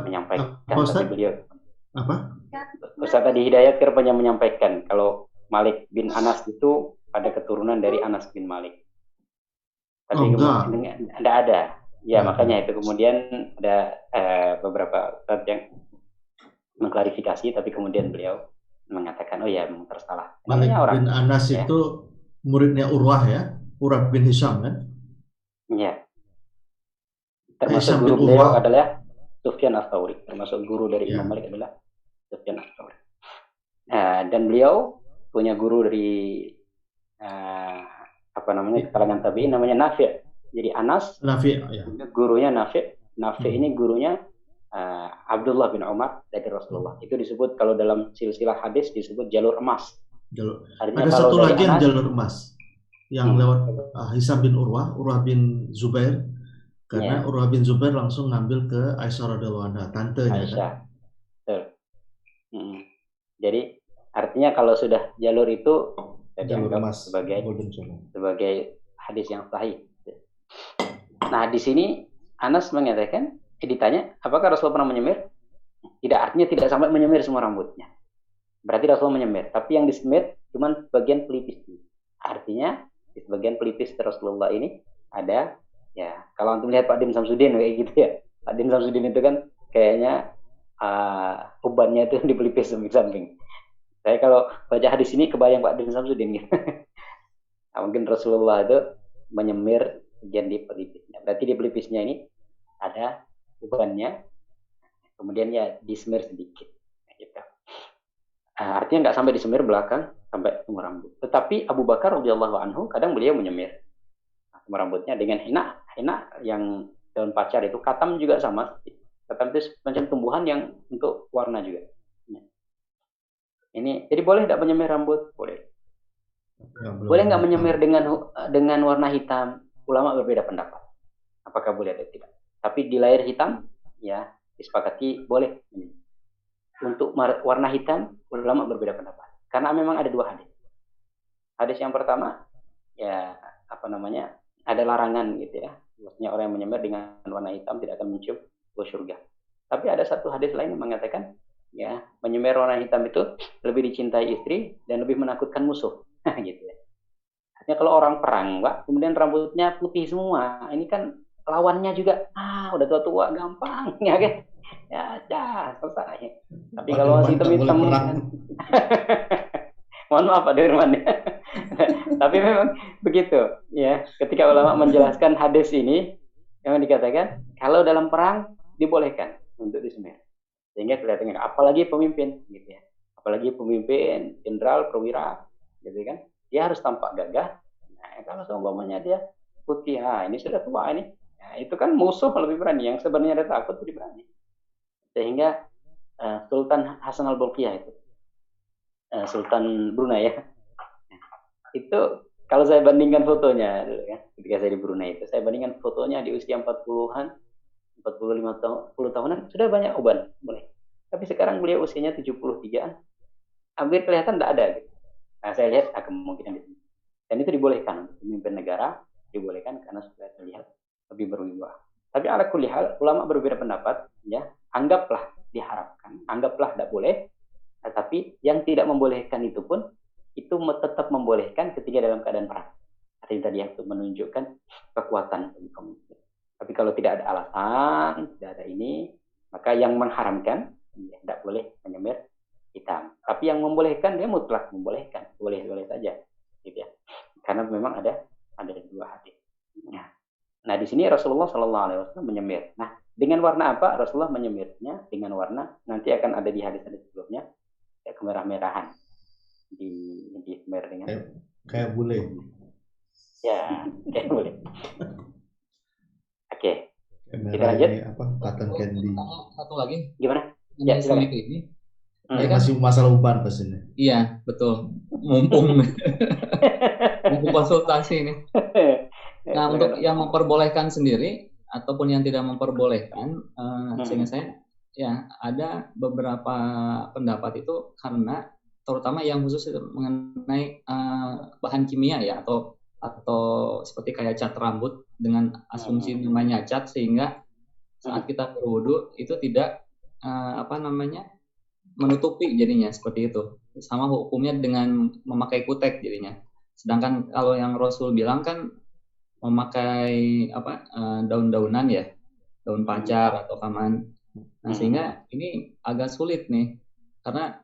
menyampaikan tapi beliau Ustaz tadi Hidayat kerapnya menyampaikan kalau Malik bin Anas itu ada keturunan dari Anas bin Malik. Tapi kemudian tidak ada. Ya, makanya itu kemudian ada beberapa ustaz yang mengklarifikasi, tapi kemudian beliau mengatakan, oh ya, memang tersalah. Malik bin Anas ya, itu muridnya Urwah ya, Urwah bin Hisham kan? Iya. Termasuk guru beliau adalah Sufyan Ats-Tsauri. Termasuk guru dari Imam Malik adalah Sufyan Ats-Tsauri. Dan beliau punya guru dari kalangan tabi'in namanya Nafi'. Jadi Anas, gurunya Nafi' ini gurunya Abdullah bin Umar dari Rasulullah. Itu disebut kalau dalam silsilah hadis disebut jalur emas. Ada satu lagi yang jalur emas yang lewat Hisam bin Urwah bin Zubair, karena Urwah bin Zubair langsung ngambil ke Aisyah radhiyallahu anha, tantenya Aisyah. Kan. Jadi artinya kalau sudah jalur itu jalur emas sebagai hadis yang sahih. Nah, di sini Anas mengatakan, ditanya, apakah Rasulullah pernah menyemir? Tidak, artinya tidak sampai menyemir semua rambutnya. Berarti Rasulullah menyemir, tapi yang disemir cuma bagian pelipis. Artinya di bagian pelipis Rasulullah ini ada, ya kalau antum lihat Pak Dim Samsudin kayak gitu ya. Pak Dim Samsudin itu kan kayaknya ubannya itu di pelipis samping. Saya kalau baca hadis ini kebayang Pak Dim Samsudin gitu. Nah, mungkin Rasulullah itu menyemir bagian di pelipisnya. Berarti di pelipisnya ini ada ubannya, kemudian ya disemir sedikit. Gitu. Artinya nggak sampai disemir belakang, sampai semua rambut. Tetapi Abu Bakar radhiyallahu anhu kadang beliau menyemir semua rambutnya dengan henna yang daun pacar itu. Katam juga sama. Katam itu macam tumbuhan yang untuk warna juga. Ini jadi boleh tidak menyemir rambut? Boleh. Boleh nggak menyemir dengan warna hitam? Ulama berbeda pendapat. Apakah boleh atau tidak? Tapi di layar hitam, ya disepakati boleh. Untuk warna hitam, ulama berbeda pendapat. Karena memang ada dua hadis. Hadis yang pertama, ya ada larangan gitu ya. Maksudnya orang yang menyemir dengan warna hitam tidak akan mencium bau surga. Tapi ada satu hadis lain yang mengatakan, ya menyemir warna hitam itu lebih dicintai istri dan lebih menakutkan musuh. Gitu ya. Artinya kalau orang perang, Pak, kemudian rambutnya putih semua, ini kan lawannya juga, udah tua-tua, gampang, ya kan? Ya, selesai. Tapi kalau masih hitam-hitam, mohon maaf Pak Dirman. Tapi memang begitu, ya. Ketika ulama menjelaskan hadis ini, memang dikatakan kalau dalam perang dibolehkan untuk disemir, sehingga kelihatannya, apalagi pemimpin, gitu ya. Apalagi pemimpin, jenderal, perwira, gitu kan? Dia harus tampak gagah. Nah, kalau seumpamanya dia putih, ini sudah tua ini. Nah, itu kan musuh lebih berani. Yang sebenarnya ada takut lebih berani. Sehingga Sultan Hasan al-Bolkiah itu, Sultan Brunei ya, itu kalau saya bandingkan fotonya dulu ya, ketika saya di Brunei itu, saya bandingkan fotonya di usia 40-an, 45 tahunan, sudah banyak uban, boleh. Tapi sekarang beliau usianya 73-an, hampir kelihatan tidak ada gitu. Nah, saya lihat kemungkinan itu. Dan itu dibolehkan untuk pemimpin negara dibolehkan karena sudah terlihat lebih berwibawa. Tapi ala kulli hal ulama berbeda pendapat, ya. Anggaplah diharamkan, anggaplah tidak boleh, tetapi yang tidak membolehkan itu pun itu tetap membolehkan ketika dalam keadaan perang. Artinya tadi yang menunjukkan kekuatan bagi kaum muslim. Tapi kalau tidak ada alasan, tidak ada ini, maka yang mengharamkan ya, tidak boleh menyemir hitam. Tapi yang membolehkan dia mutlak membolehkan, boleh-boleh saja, gitu ya. Karena memang ada dua hadis. Nah di sini Rasulullah SAW menyemir. Nah dengan warna apa Rasulullah menyemirnya? Dengan warna nanti akan ada di hadis-hadis sebelumnya kayak kemerah-merahan di semir dengan kayak bule. Ya kayak bule. Oke. Kita Merah lanjut. ini apa? Cotton candy. Satu lagi. Gimana? Ya, silakan. ini. Masih masalah uban pas ini. Iya, betul. Mumpung konsultasi ini. Nah, untuk yang memperbolehkan sendiri ataupun yang tidak memperbolehkan, sehingga saya ya ada beberapa pendapat itu karena terutama yang khusus mengenai bahan kimia ya atau seperti kayak cat rambut dengan asumsi namanya cat sehingga saat kita berwudu itu tidak menutupi jadinya seperti itu. Sama hukumnya dengan memakai kutek jadinya. Sedangkan kalau yang Rasul bilang kan memakai daun-daunan ya, daun pacar atau kaman. Nah, sehingga ini agak sulit nih. Karena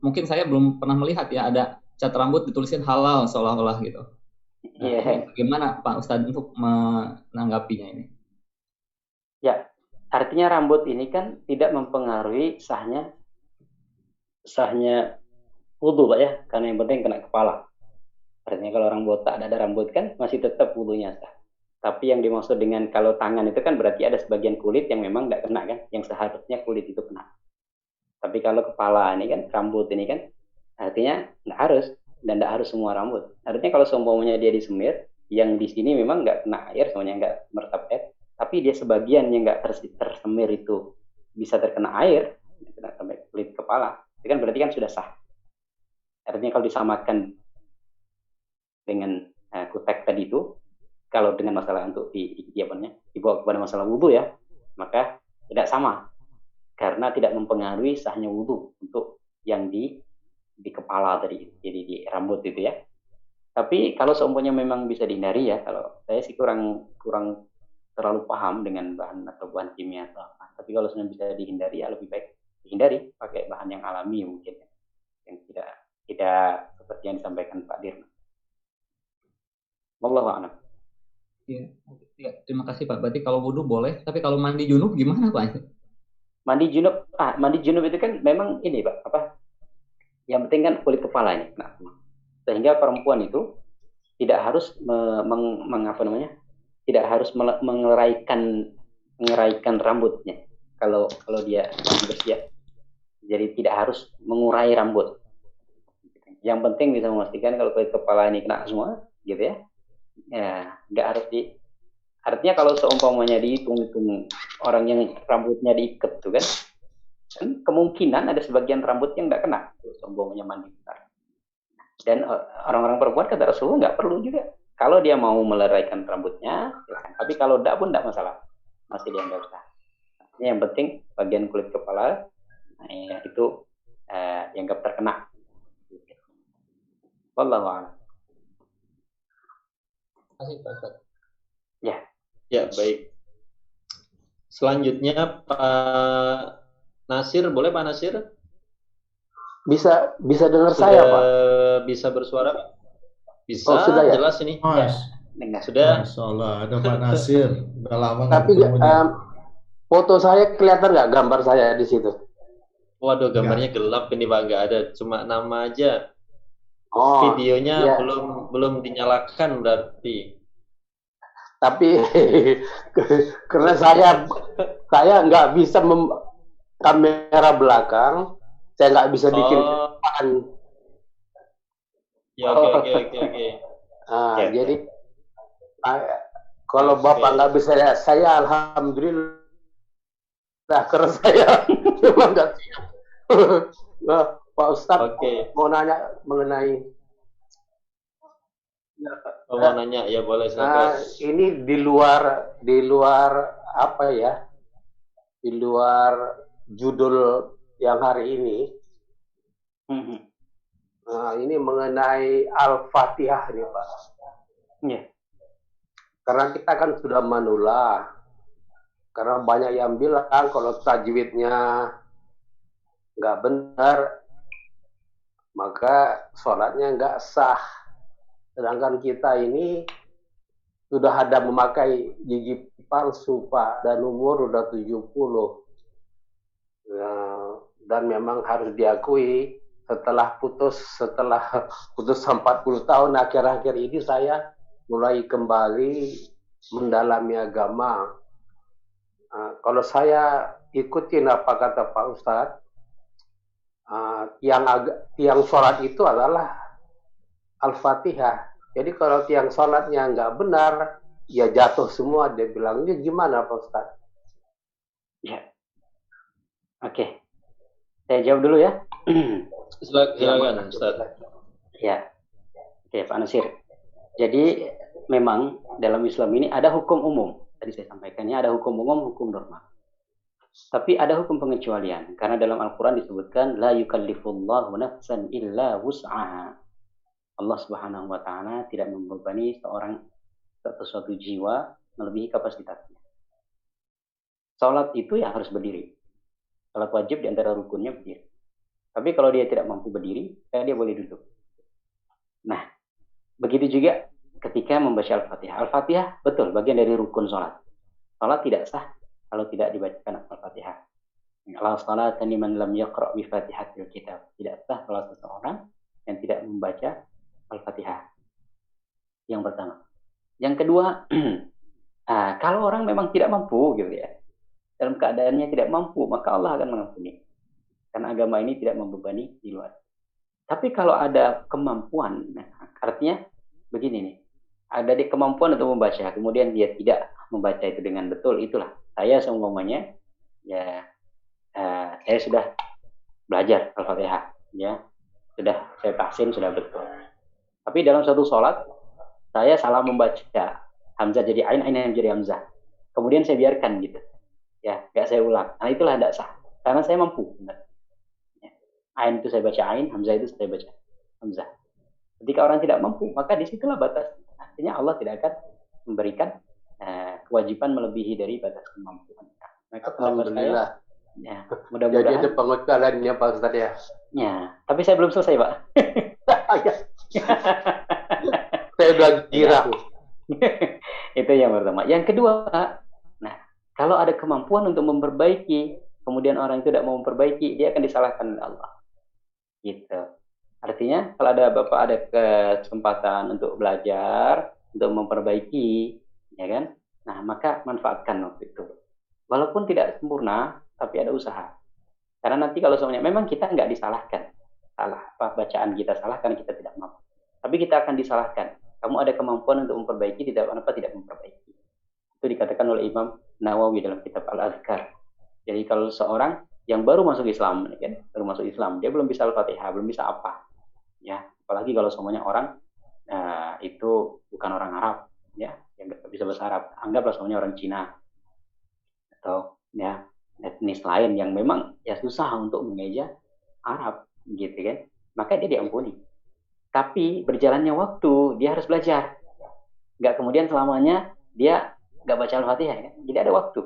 mungkin saya belum pernah melihat ya ada cat rambut ditulisin halal seolah-olah gitu. Nah, bagaimana Pak Ustadz untuk menanggapinya ini? Ya, artinya rambut ini kan tidak mempengaruhi sahnya wudu Pak ya, karena yang penting kena kepala. Artinya kalau orang botak ada rambut kan masih tetap wudunya sah. Tapi yang dimaksud dengan kalau tangan itu kan berarti ada sebagian kulit yang memang tidak kena kan, yang seharusnya kulit itu kena. Tapi kalau kepala ini kan, rambut ini kan, artinya tidak harus, dan tidak harus semua rambut. Artinya kalau seumpamanya dia disemir, yang di sini memang nggak kena air, semuanya nggak meresap air, tapi dia sebagian yang nggak tersemir itu bisa terkena air, kena sampai kulit kepala, itu kan berarti kan sudah sah. Artinya kalau disamakan dengan kutek tadi itu, kalau dengan masalah untuk dibawa kepada masalah wudhu ya, maka tidak sama, karena tidak mempengaruhi sahnya wudhu untuk yang di kepala tadi, jadi di rambut itu ya. Tapi kalau seumpamanya memang bisa dihindari ya, kalau saya sih kurang terlalu paham dengan bahan atau bahan kimia atau apa. Tapi kalau sebenarnya bisa dihindari ya lebih baik dihindari pakai bahan yang alami mungkin ya, yang tidak seperti yang disampaikan Pak Dirman. Wallahu a'lam. Ya, terima kasih Pak. Berarti kalau wudhu boleh, tapi kalau mandi junub gimana Pak? Mandi junub itu kan memang ini Pak, yang penting kan kulit kepala ini. Nah, sehingga perempuan itu tidak harus tidak harus mengeraikan rambutnya kalau dia bersih. Jadi tidak harus mengurai rambut. Yang penting bisa memastikan kalau kulit kepala ini kena semua, gitu ya. Ya, nggak harus artinya kalau seumpamanya dihitung orang yang rambutnya diikat tuh kan kemungkinan ada sebagian rambut yang nggak kena seumpamanya mandi besar. Dan orang-orang perempuan kata Rasulullah nggak perlu juga. Kalau dia mau meleraikan rambutnya, silahkan. Tapi kalau tidak pun tidak masalah, masih dianggap sah. Artinya yang penting bagian kulit kepala itu dianggap terkena. Wallahu a'lam. Terima kasih Pak Ustaz. Ya, baik. Selanjutnya Pak Nasir, boleh Pak Nasir? Bisa dengar saya, Pak? Bisa bersuara, Pak? Bisa, sudah ya? jelas ini. Mas, sudah. Masya Allah, ada Pak Nasir. Udah lama nggak Tapi ketemu nih. foto saya kelihatan nggak gambar saya di situ? Waduh, gambarnya gelap ini Pak, nggak ada, cuma nama aja. Oh, videonya iya. belum dinyalakan berarti. Tapi karena saya nggak bisa kamera belakang, saya nggak bisa bikin depan. Ya, oke. Jadi kalau Bapak nggak bisa lihat, saya alhamdulillah karena saya memang nggak siap. Pak Ustadz mau nanya mengenai mau nanya ya boleh silakan. Ini di luar apa ya? Di luar judul yang hari ini. Ini mengenai Al-Fatihah nih Pak. Yeah. Karena kita kan sudah manula. Karena banyak yang bilang kalau tajwidnya nggak benar, maka sholatnya nggak sah. Sedangkan kita ini sudah ada memakai gigi palsu Pak, dan umur udah 70. Dan memang harus diakui setelah putus 40 tahun, akhir-akhir ini saya mulai kembali mendalami agama. Kalau saya ikutin apa kata Pak Ustadz, tiang sholat itu adalah Al-Fatihah. Jadi kalau tiang sholatnya nggak benar, ya jatuh semua. Dia bilangnya gimana Pak Ustadz? Ya, oke. Saya jawab dulu ya. Silakan Ustaz. Ya, oke Pak Nasir. Jadi memang dalam Islam ini ada hukum umum. Tadi saya sampaikannya ada hukum umum, hukum normal. Tapi ada hukum pengecualian. Karena dalam Al-Quran disebutkan la yukallifullahu nafsan illa wus'aha. Allah Subhanahu wa Ta'ala tidak membebani suatu jiwa melebihi kapasitasnya. Salat itu ya harus berdiri. Salat wajib di antara rukunnya berdiri. Tapi kalau dia tidak mampu berdiri, dia boleh duduk. Nah, begitu juga ketika membaca Al-Fatihah. Al-Fatihah betul bagian dari rukun salat. Salat tidak sah kalau tidak dibacakan Al-Fatihah. La salata liman lam yaqra' bi Fatihatil Kitab. Tidak sah kalau seseorang yang tidak membaca Al-Fatihah. Yang pertama. Yang kedua, kalau orang memang tidak mampu gitu ya, dalam keadaannya tidak mampu, maka Allah akan mengampuni. Karena agama ini tidak membebani di luar. Tapi kalau ada kemampuan, nah, artinya begini nih, ada di kemampuan untuk membaca, kemudian dia tidak membaca itu dengan betul, itulah. Saya seumpamanya, ya, saya sudah belajar Al-Fatihah, ya, sudah saya tahsin, sudah betul. Tapi dalam satu sholat, saya salah membaca, hamzah jadi ain, ain yang jadi hamzah. Kemudian saya biarkan gitu, ya, nggak saya ulang. Nah itulah tidak sah, karena saya mampu. Benar. Ain itu saya baca ain, hamzah itu saya baca hamzah. Ketika orang tidak mampu, maka disitulah batas. Artinya Allah tidak akan memberikan kewajiban melebihi dari batas kemampuan. Maka Alhamdulillah. Ya, mudah-mudahan. Jadi ada pengecualiannya Pak Ustadz ya. Ya, tapi saya belum selesai Pak. Saya udah kira. Itu yang pertama. Yang kedua, nah kalau ada kemampuan untuk memperbaiki, kemudian orang itu tidak mau memperbaiki, dia akan disalahkan oleh Allah. Gitu. Artinya kalau ada kesempatan untuk belajar, untuk memperbaiki, ya kan? Nah maka manfaatkan waktu itu. Walaupun tidak sempurna, tapi ada usaha. Karena nanti kalau semuanya memang kita nggak disalahkan, salah bacaan kita salah karena kita tidak mampu. Tapi kita akan disalahkan. Kamu ada kemampuan untuk memperbaiki, kenapa tidak memperbaiki? Itu dikatakan oleh Imam Nawawi dalam kitab Al-Azkar. Jadi kalau seorang yang baru masuk Islam, kan, baru masuk Islam, dia belum bisa Al-Fatihah, belum bisa apa, ya. Apalagi kalau semuanya orang itu bukan orang Arab, ya, yang nggak bisa bahasa Arab. Anggaplah semuanya orang Cina atau ya etnis lain yang memang ya susah untuk mengeja Arab, gitu kan. Maka dia diampuni. Tapi berjalannya waktu, dia harus belajar. Nggak kemudian selamanya dia nggak baca Al-Fatihah, kan? Jadi ada waktu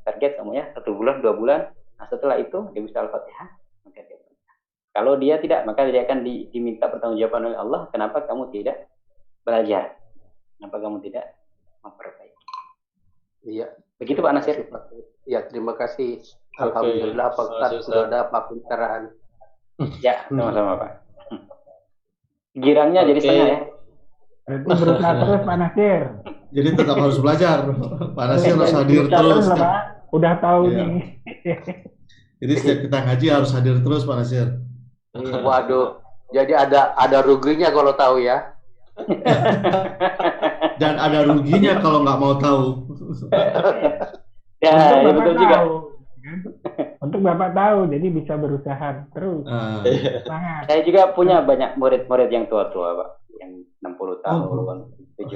target semuanya 1 bulan, 2 bulan. Nah setelah itu dia bisa Al-Fatihah, maka dia baca. Kalau dia tidak, maka dia akan diminta pertanggungjawaban oleh Allah. Kenapa kamu tidak belajar? Kenapa kamu tidak memperbaiki? Iya. Begitu Pak Nasir. Ya, terima kasih. Alhamdulillah Pak Ustadz sudah ada pencerahan. Ya, sama-sama Pak. Girangnya jadi setengah ya. Berarti berusaha terus Pak Nasir. Jadi tetap harus belajar. Pak Nasir harus hadir terus. Udah tahu iya. nih. Jadi setiap kita ngaji harus hadir terus Pak Nasir. Waduh, jadi ada ruginya kalau tahu ya. Dan ada ruginya kalau nggak mau tahu. Ya, betul juga. Untuk Bapak tahu, jadi bisa berusaha terus. Semangat. Saya juga punya banyak murid-murid yang tua-tua Pak, yang 60 tahun.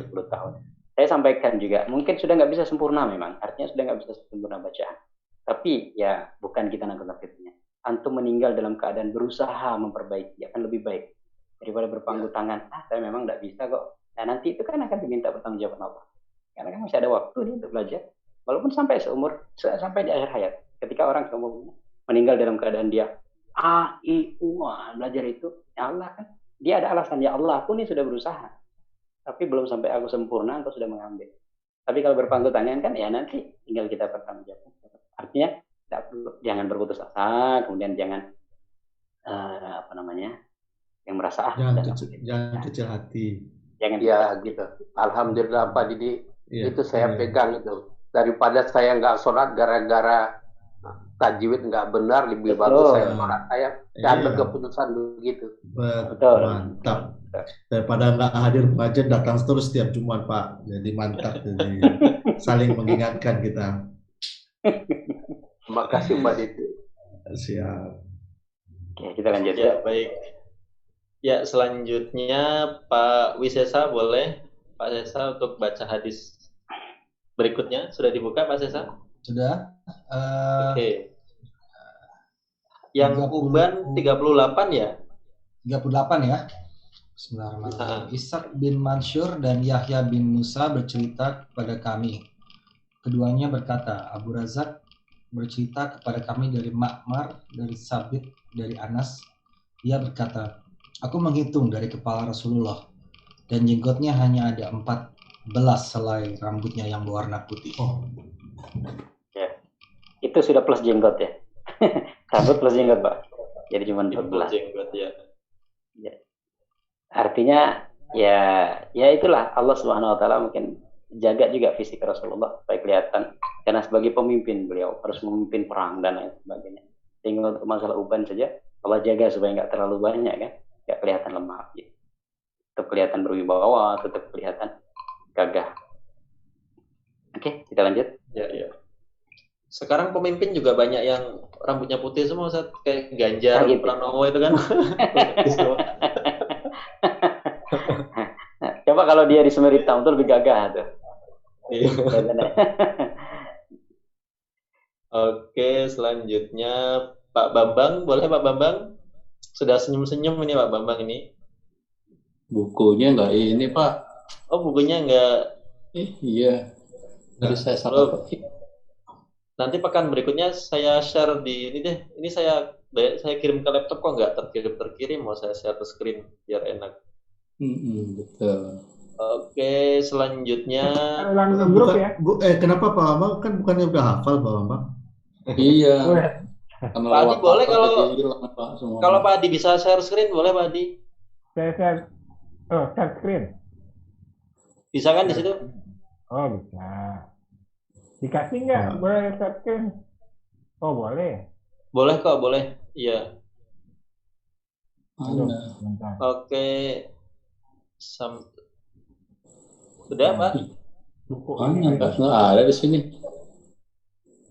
70 tahun. Saya sampaikan juga, mungkin sudah nggak bisa sempurna memang, artinya sudah nggak bisa sempurna bacaan. Tapi ya bukan kita nakut-nakutnya. Antum meninggal dalam keadaan berusaha memperbaiki, akan lebih baik daripada berpangku tangan. Saya memang nggak bisa kok. Nah nanti itu kan akan diminta pertanggungjawaban Allah. Karena kan masih ada waktu nih untuk belajar. Walaupun sampai sampai di akhir hayat. Ketika orang meninggal dalam keadaan dia belajar itu, ya Allah kan, dia ada alasan, ya Allah aku nih sudah berusaha. Tapi belum sampai aku sempurna, engkau sudah mengambil. Tapi kalau berpangku tangan kan ya nanti tinggal kita bertanggung. Artinya jangan berputus asa, kemudian jangan yang merasa jangan kecil hati. Jangan gitu. Alhamdulillah Pak Didi, itu saya pegang itu. Daripada saya nggak sholat gara-gara tajwid nggak benar, lebih bagus saya sholat. Saya ambil keputusan begitu. Betul. Mantap. Daripada nggak hadir pengajian, datang terus setiap Jumat Pak. Jadi mantap. Jadi saling mengingatkan kita. Terima kasih Pak Didi. Siap. Oke, kita lanjut ya. Baik. Ya, selanjutnya Pak Wisesa, boleh Pak Sesa untuk baca hadis berikutnya. Sudah dibuka Pak Sesa? Sudah. Oke. Yang Uban 38 ya? 38 ya. Bismillahirrahmanirrahim. Ishaq bin Mansur dan Yahya bin Musa bercerita kepada kami. Keduanya berkata, Abu Razak bercerita kepada kami dari Ma'mar, dari Sabit, dari Anas. Dia berkata, aku menghitung dari kepala Rasulullah dan jenggotnya hanya ada 14 selai rambutnya yang berwarna putih. Ya. Itu sudah plus jenggot ya. Rambut plus jenggot Pak. Jadi cuma 14. Jenggot ya. Ya. Artinya ya itulah Allah Subhanahu wa taala mungkin jaga juga fisik Rasulullah supaya kelihatan, karena sebagai pemimpin beliau harus memimpin perang dan lain sebagainya. Sehingga untuk masalah uban saja Allah jaga supaya nggak terlalu banyak kan, nggak kelihatan lemah gitu. Tetap kelihatan berwibawa, tetap kelihatan gagah. Oke, kita lanjut. Ya. Sekarang pemimpin juga banyak yang rambutnya putih semua, Ustaz. Kayak Ganjar, gitu. Pranowo itu kan. Coba kalau dia di semir hitam itu lebih gagah tuh. Oke, selanjutnya Pak Bambang, boleh Pak Bambang? Sudah senyum-senyum ini Pak Bambang ini. Bukunya enggak ini Pak. Oh, bukunya enggak. Iya. Jadi saya salah. Nanti pekan berikutnya saya share di ini deh. Ini saya kirim ke laptop kok nggak terkirim. Mau saya share ke screen biar enak. Betul. Oke, selanjutnya. Grup ya. Kenapa Pak Bambang? Kan bukannya udah hafal Pak Bambang? Iya. Pak Adi boleh kalau Pak Adi bisa share screen, boleh Pak Adi? Saya share. Share screen. Bisa kan di situ? Oh bisa. Dikasih nggak? Boleh share screen? Oh boleh. Boleh kok, boleh. Iya. Oke. Sudah Pak? Nggak ada di sini.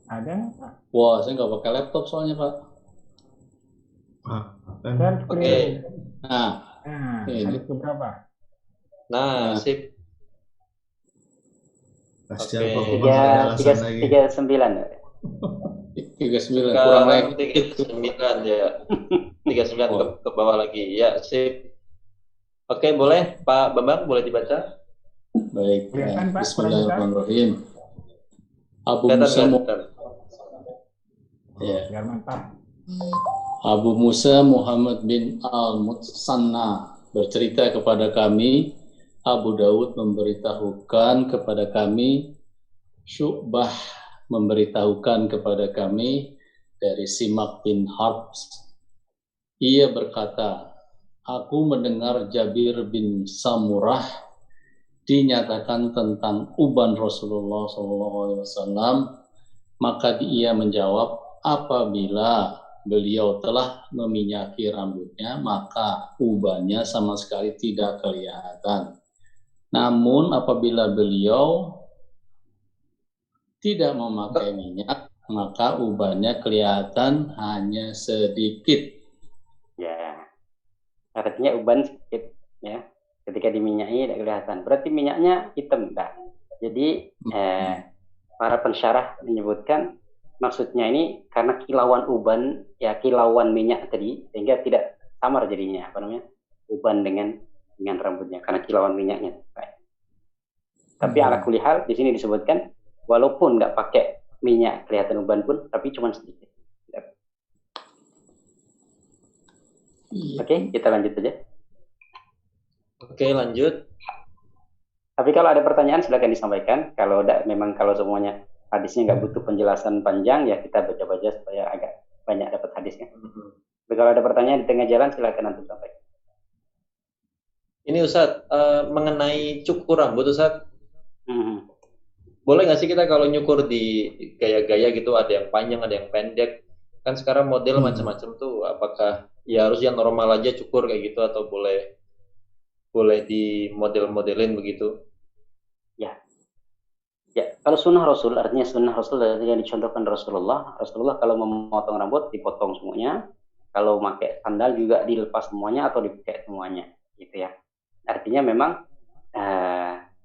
Ada nggak Pak? Wah, saya nggak pakai laptop soalnya Pak. Oke. Nah, hadis berapa? Nah, sip. Oke. 39. 39 kurang lagi. 39 ya. 39 ke bawah lagi. Ya, sip. Oke, boleh Pak Bambang, boleh dibaca? Baik. Bismillahirrahmanirrahim. Abu Musa Muhammad bin Al-Mutsanna bercerita kepada kami, Abu Dawud memberitahukan kepada kami, Syu'bah memberitahukan kepada kami dari Simak bin Harb. Ia berkata, aku mendengar Jabir bin Samurah dinyatakan tentang uban Rasulullah SAW, maka dia menjawab, apabila beliau telah meminyaki rambutnya, maka ubannya sama sekali tidak kelihatan. Namun apabila beliau tidak memakai minyak, maka ubannya kelihatan hanya sedikit. Ya, artinya uban sedikit, ya. Ketika diminyaki tidak kelihatan. Berarti minyaknya hitam, enggak. Jadi para pensyarah menyebutkan maksudnya ini karena kilauan uban, ya kilauan minyak tadi, sehingga tidak samar jadinya, apa namanya, uban dengan rambutnya karena kilauan minyaknya. Baik. Tapi ala kulli hal di sini disebutkan walaupun nggak pakai minyak kelihatan uban pun, tapi cuma sedikit. Oke, kita lanjut aja. Oke, lanjut. Tapi kalau ada pertanyaan silakan disampaikan. Kalau memang kalau semuanya hadisnya nggak butuh penjelasan panjang, ya kita baca-baca supaya agak banyak dapat hadisnya. Tapi kalau ada pertanyaan di tengah jalan silakan nanti sampaikan. Ini Ustadz, mengenai cukur rambut Ustadz, boleh nggak sih kita kalau nyukur di gaya-gaya gitu, ada yang panjang, ada yang pendek, kan sekarang model macam-macam tuh, apakah ya harus yang normal aja cukur kayak gitu atau boleh di model-modelin begitu? Ya, kalau sunnah Rasul, artinya sunnah Rasul yang dicontohkan Rasulullah kalau memotong rambut dipotong semuanya, kalau pakai sandal juga dilepas semuanya atau dipakai semuanya, gitu ya. Artinya memang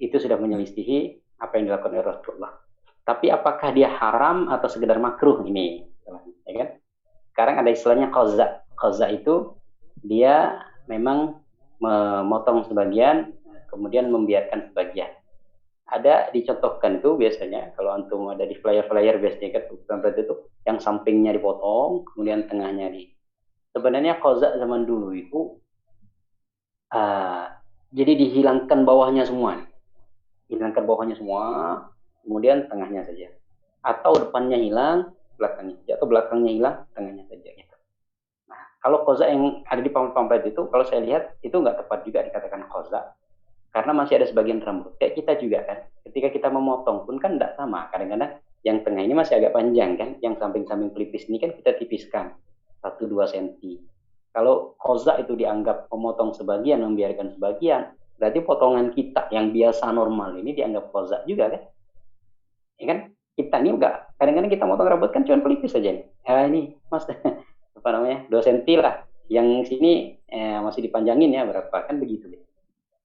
itu sudah menyelisihi apa yang dilakukan oleh Rasulullah. Tapi apakah dia haram atau sekedar makruh ini? Ya kan? Sekarang ada istilahnya qaza. Qaza itu dia memang memotong sebagian, kemudian membiarkan sebagian. Ada dicontohkan itu biasanya, kalau antum ada di flyer-flyer biasanya kan, berarti itu yang sampingnya dipotong, kemudian tengahnya Sebenarnya qaza zaman dulu itu jadi dihilangkan bawahnya semua. Hilangkan bawahnya semua, kemudian tengahnya saja. Atau depannya hilang, belakangnya saja. Atau belakangnya hilang, tengahnya saja. Gitu. Nah, kalau qaza yang ada di pamflet itu, kalau saya lihat, itu nggak tepat juga dikatakan qaza. Karena masih ada sebagian rambut. Kayak kita juga kan, ketika kita memotong pun kan nggak sama. Kadang-kadang yang tengah ini masih agak panjang kan, yang samping-samping pelipis ini kan kita tipiskan 1-2 cm. Kalau qaza itu dianggap memotong sebagian, membiarkan sebagian, berarti potongan kita yang biasa normal ini dianggap qaza juga kan? Ya kan? Kita ini enggak, kadang-kadang kita motong rambut kan cuma pelipis saja nih. Ini Mas apa namanya? 2 cm lah. Yang sini masih dipanjangin ya berapa kan begitu deh.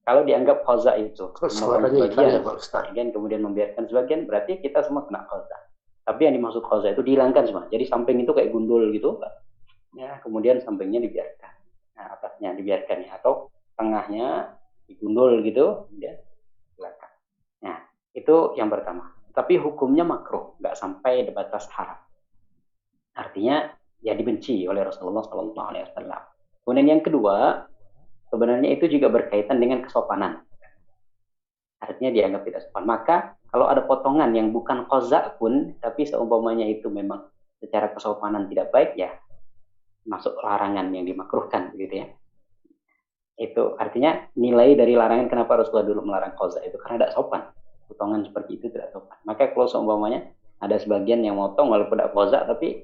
Kalau dianggap qaza itu memotong sebagian, kemudian membiarkan sebagian, berarti kita semua kena qaza. Tapi yang dimaksud qaza itu dihilangkan semua. Jadi samping itu kayak gundul gitu, ya, kemudian sampingnya dibiarkan, nah, atasnya dibiarkan ya, atau tengahnya digundul gitu, kemudian belakang. Nah, itu yang pertama. Tapi hukumnya makruh, nggak sampai di batas haram. Artinya ya dibenci oleh Rasulullah SAW. Kemudian yang kedua, sebenarnya itu juga berkaitan dengan kesopanan. Artinya dianggap tidak sopan. Maka kalau ada potongan yang bukan qaza pun, tapi seumpamanya itu memang secara kesopanan tidak baik, ya masuk larangan yang dimakruhkan, begitu ya. Itu artinya nilai dari larangan kenapa Rasulullah dulu melarang qaza itu karena tidak sopan. Potongan seperti itu tidak sopan. Maka kalau seumpamanya ada sebagian yang motong walaupun tidak qaza, tapi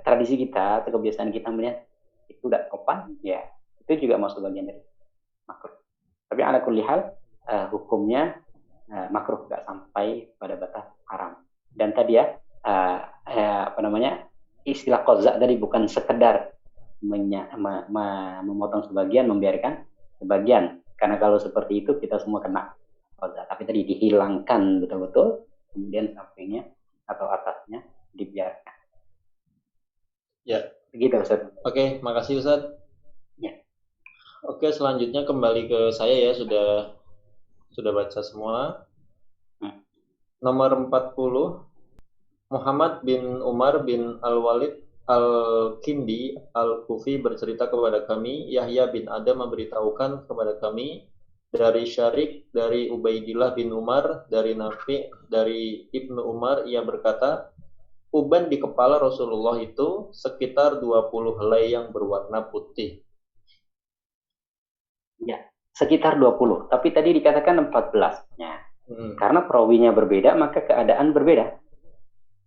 tradisi kita atau kebiasaan kita melihat itu tidak sopan, ya itu juga masuk bagian dari makruh. Tapi ala kulli hal hukumnya makruh, nggak sampai pada batas haram. Dan tadi ya apa namanya, istilah qaza tadi bukan sekedar memotong sebagian, membiarkan sebagian. Karena kalau seperti itu kita semua kena qaza. Tapi tadi dihilangkan betul-betul, kemudian sampingnya atau atasnya dibiarkan. Ya. Begitu Ustaz. Oke, makasih Ustaz. Ya. Oke, selanjutnya kembali ke saya ya, sudah baca semua. Nomor 40. Muhammad bin Umar bin Al-Walid Al-Kindi Al-Kufi bercerita kepada kami, Yahya bin Adam memberitahukan kepada kami dari Syarik, dari Ubaidillah bin Umar, dari Nafi, dari Ibnu Umar, ia berkata, uban di kepala Rasulullah itu sekitar 20 helai yang berwarna putih. Ya, sekitar 20. Tapi tadi dikatakan 14. Ya. Karena perawinya berbeda, maka keadaan berbeda.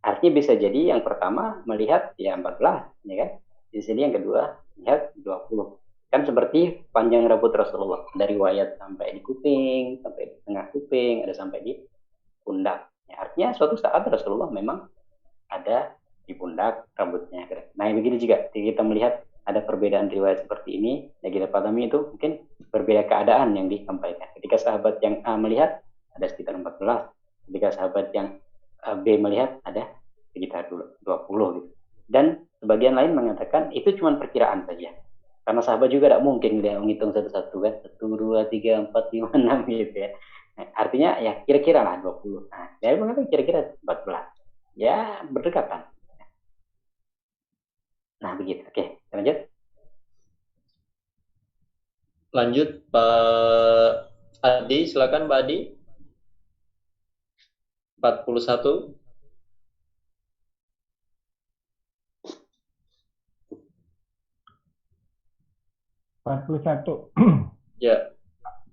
Artinya bisa jadi yang pertama melihat ya 14, ya kan? Di sini yang kedua lihat 20. Kan seperti panjang rambut Rasulullah dari wayat sampai di kuping, sampai di tengah kuping, ada sampai di pundak. Ya, artinya suatu saat Rasulullah memang ada di pundak rambutnya. Nah, begitu juga kita melihat ada perbedaan riwayat seperti ini, yang kita pahami itu mungkin berbeda keadaan yang disampaikan. Ketika sahabat yang A melihat ada sekitar 14, ketika sahabat yang B melihat ada sekitar 20 gitu. Dan sebagian lain mengatakan itu cuma perkiraan saja. Karena sahabat juga tidak mungkin dia menghitung satu-satu kan, 1, 2, 3, 4, 5, 6 gitu ya. Nah, artinya ya kira-kira lah 20. Nah, dia mengatakan kira-kira 14. Ya, berdekatan. Nah, begitu. Oke, lanjut. Lanjut Pak Adi, silakan Pak Adi. 41. Ya.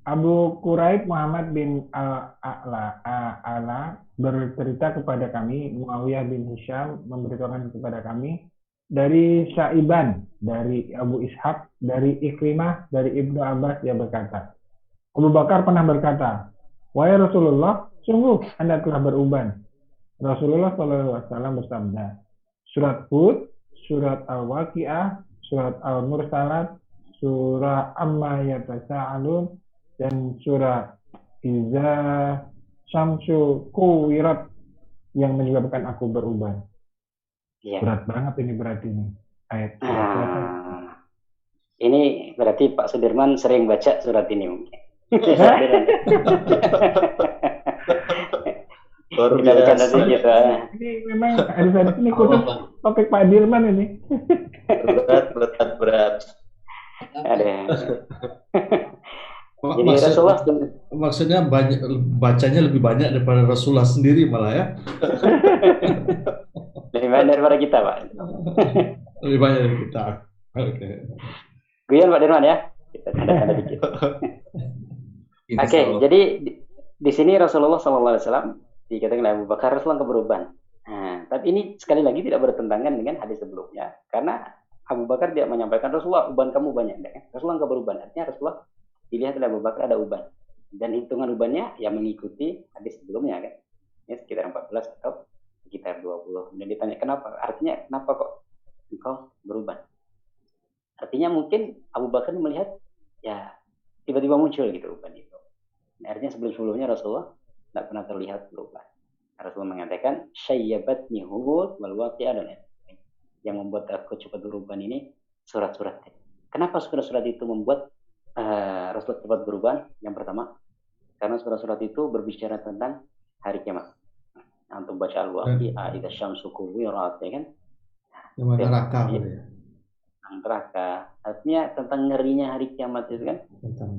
Abu Quraib Muhammad bin Al-A'la bercerita kepada kami, Muawiyah bin Hisham memberitahukan kepada kami, dari Syaiban, dari Abu Ishaq, dari Ikrimah, dari Ibnu Abbas, dia berkata, Abu Bakar pernah berkata, wahai Rasulullah, sungguh Anda telah beruban. Rasulullah SAW bersabda, surat Hud, surat Al-Waqi'ah, surat Al-Mursalat, surah Amma Yatasa'alun, dan surah Iza Syamsu Kuwirat yang menyebabkan aku beruban. Ya. Berat banget ini berarti ini ayat. Ini berarti Pak Sudirman sering baca surat ini mungkin. Baru biasa. Gitu. Ini memang ada ini khusus topik Pak Dirman ini. berat. Ada. Jadi Rasulullah maksudnya bacanya lebih banyak daripada Rasulullah sendiri malah ya. Lebih banyak daripada kita, Pak. Lebih banyak dari kita. Oke. Guyon Pak Dirman ya. Kita tanda-tanda dikit. Oke, jadi di sini Rasulullah SAW dikatakan Abu Bakar Rasulullah keberuban. Nah, tapi ini sekali lagi tidak bertentangan dengan hadis sebelumnya, karena Abu Bakar dia menyampaikan Rasulullah uban kamu banyak, kan? Rasulullah keberuban. Artinya Rasulullah dilihat oleh Abu Bakar ada uban, dan hitungan ubannya yang mengikuti hadis sebelumnya kan, ya sekitar 14 atau sekitar 20. Kemudian ditanya kenapa? Artinya kenapa kok engkau beruban? Artinya mungkin Abu Bakar melihat ya tiba-tiba muncul gitu uban itu. Nah, artinya sebelum-sebelumnya Rasulullah tidak pernah terlihat beruban. Rasulullah mengatakan syayyabatni Hud wal Waqi'ah, dan yang membuat aku cepat beruban ini surat-surat. Kenapa surat-surat itu membuat Rasulullah cepat beruban? Yang pertama, karena surat-surat itu berbicara tentang hari kiamat. Nah, untuk baca Al-Waqi'ah, idza syamsu kuwirat, ya kan? Neraka ya. Neraka. Artinya tentang ngerinya hari kiamat itu kan.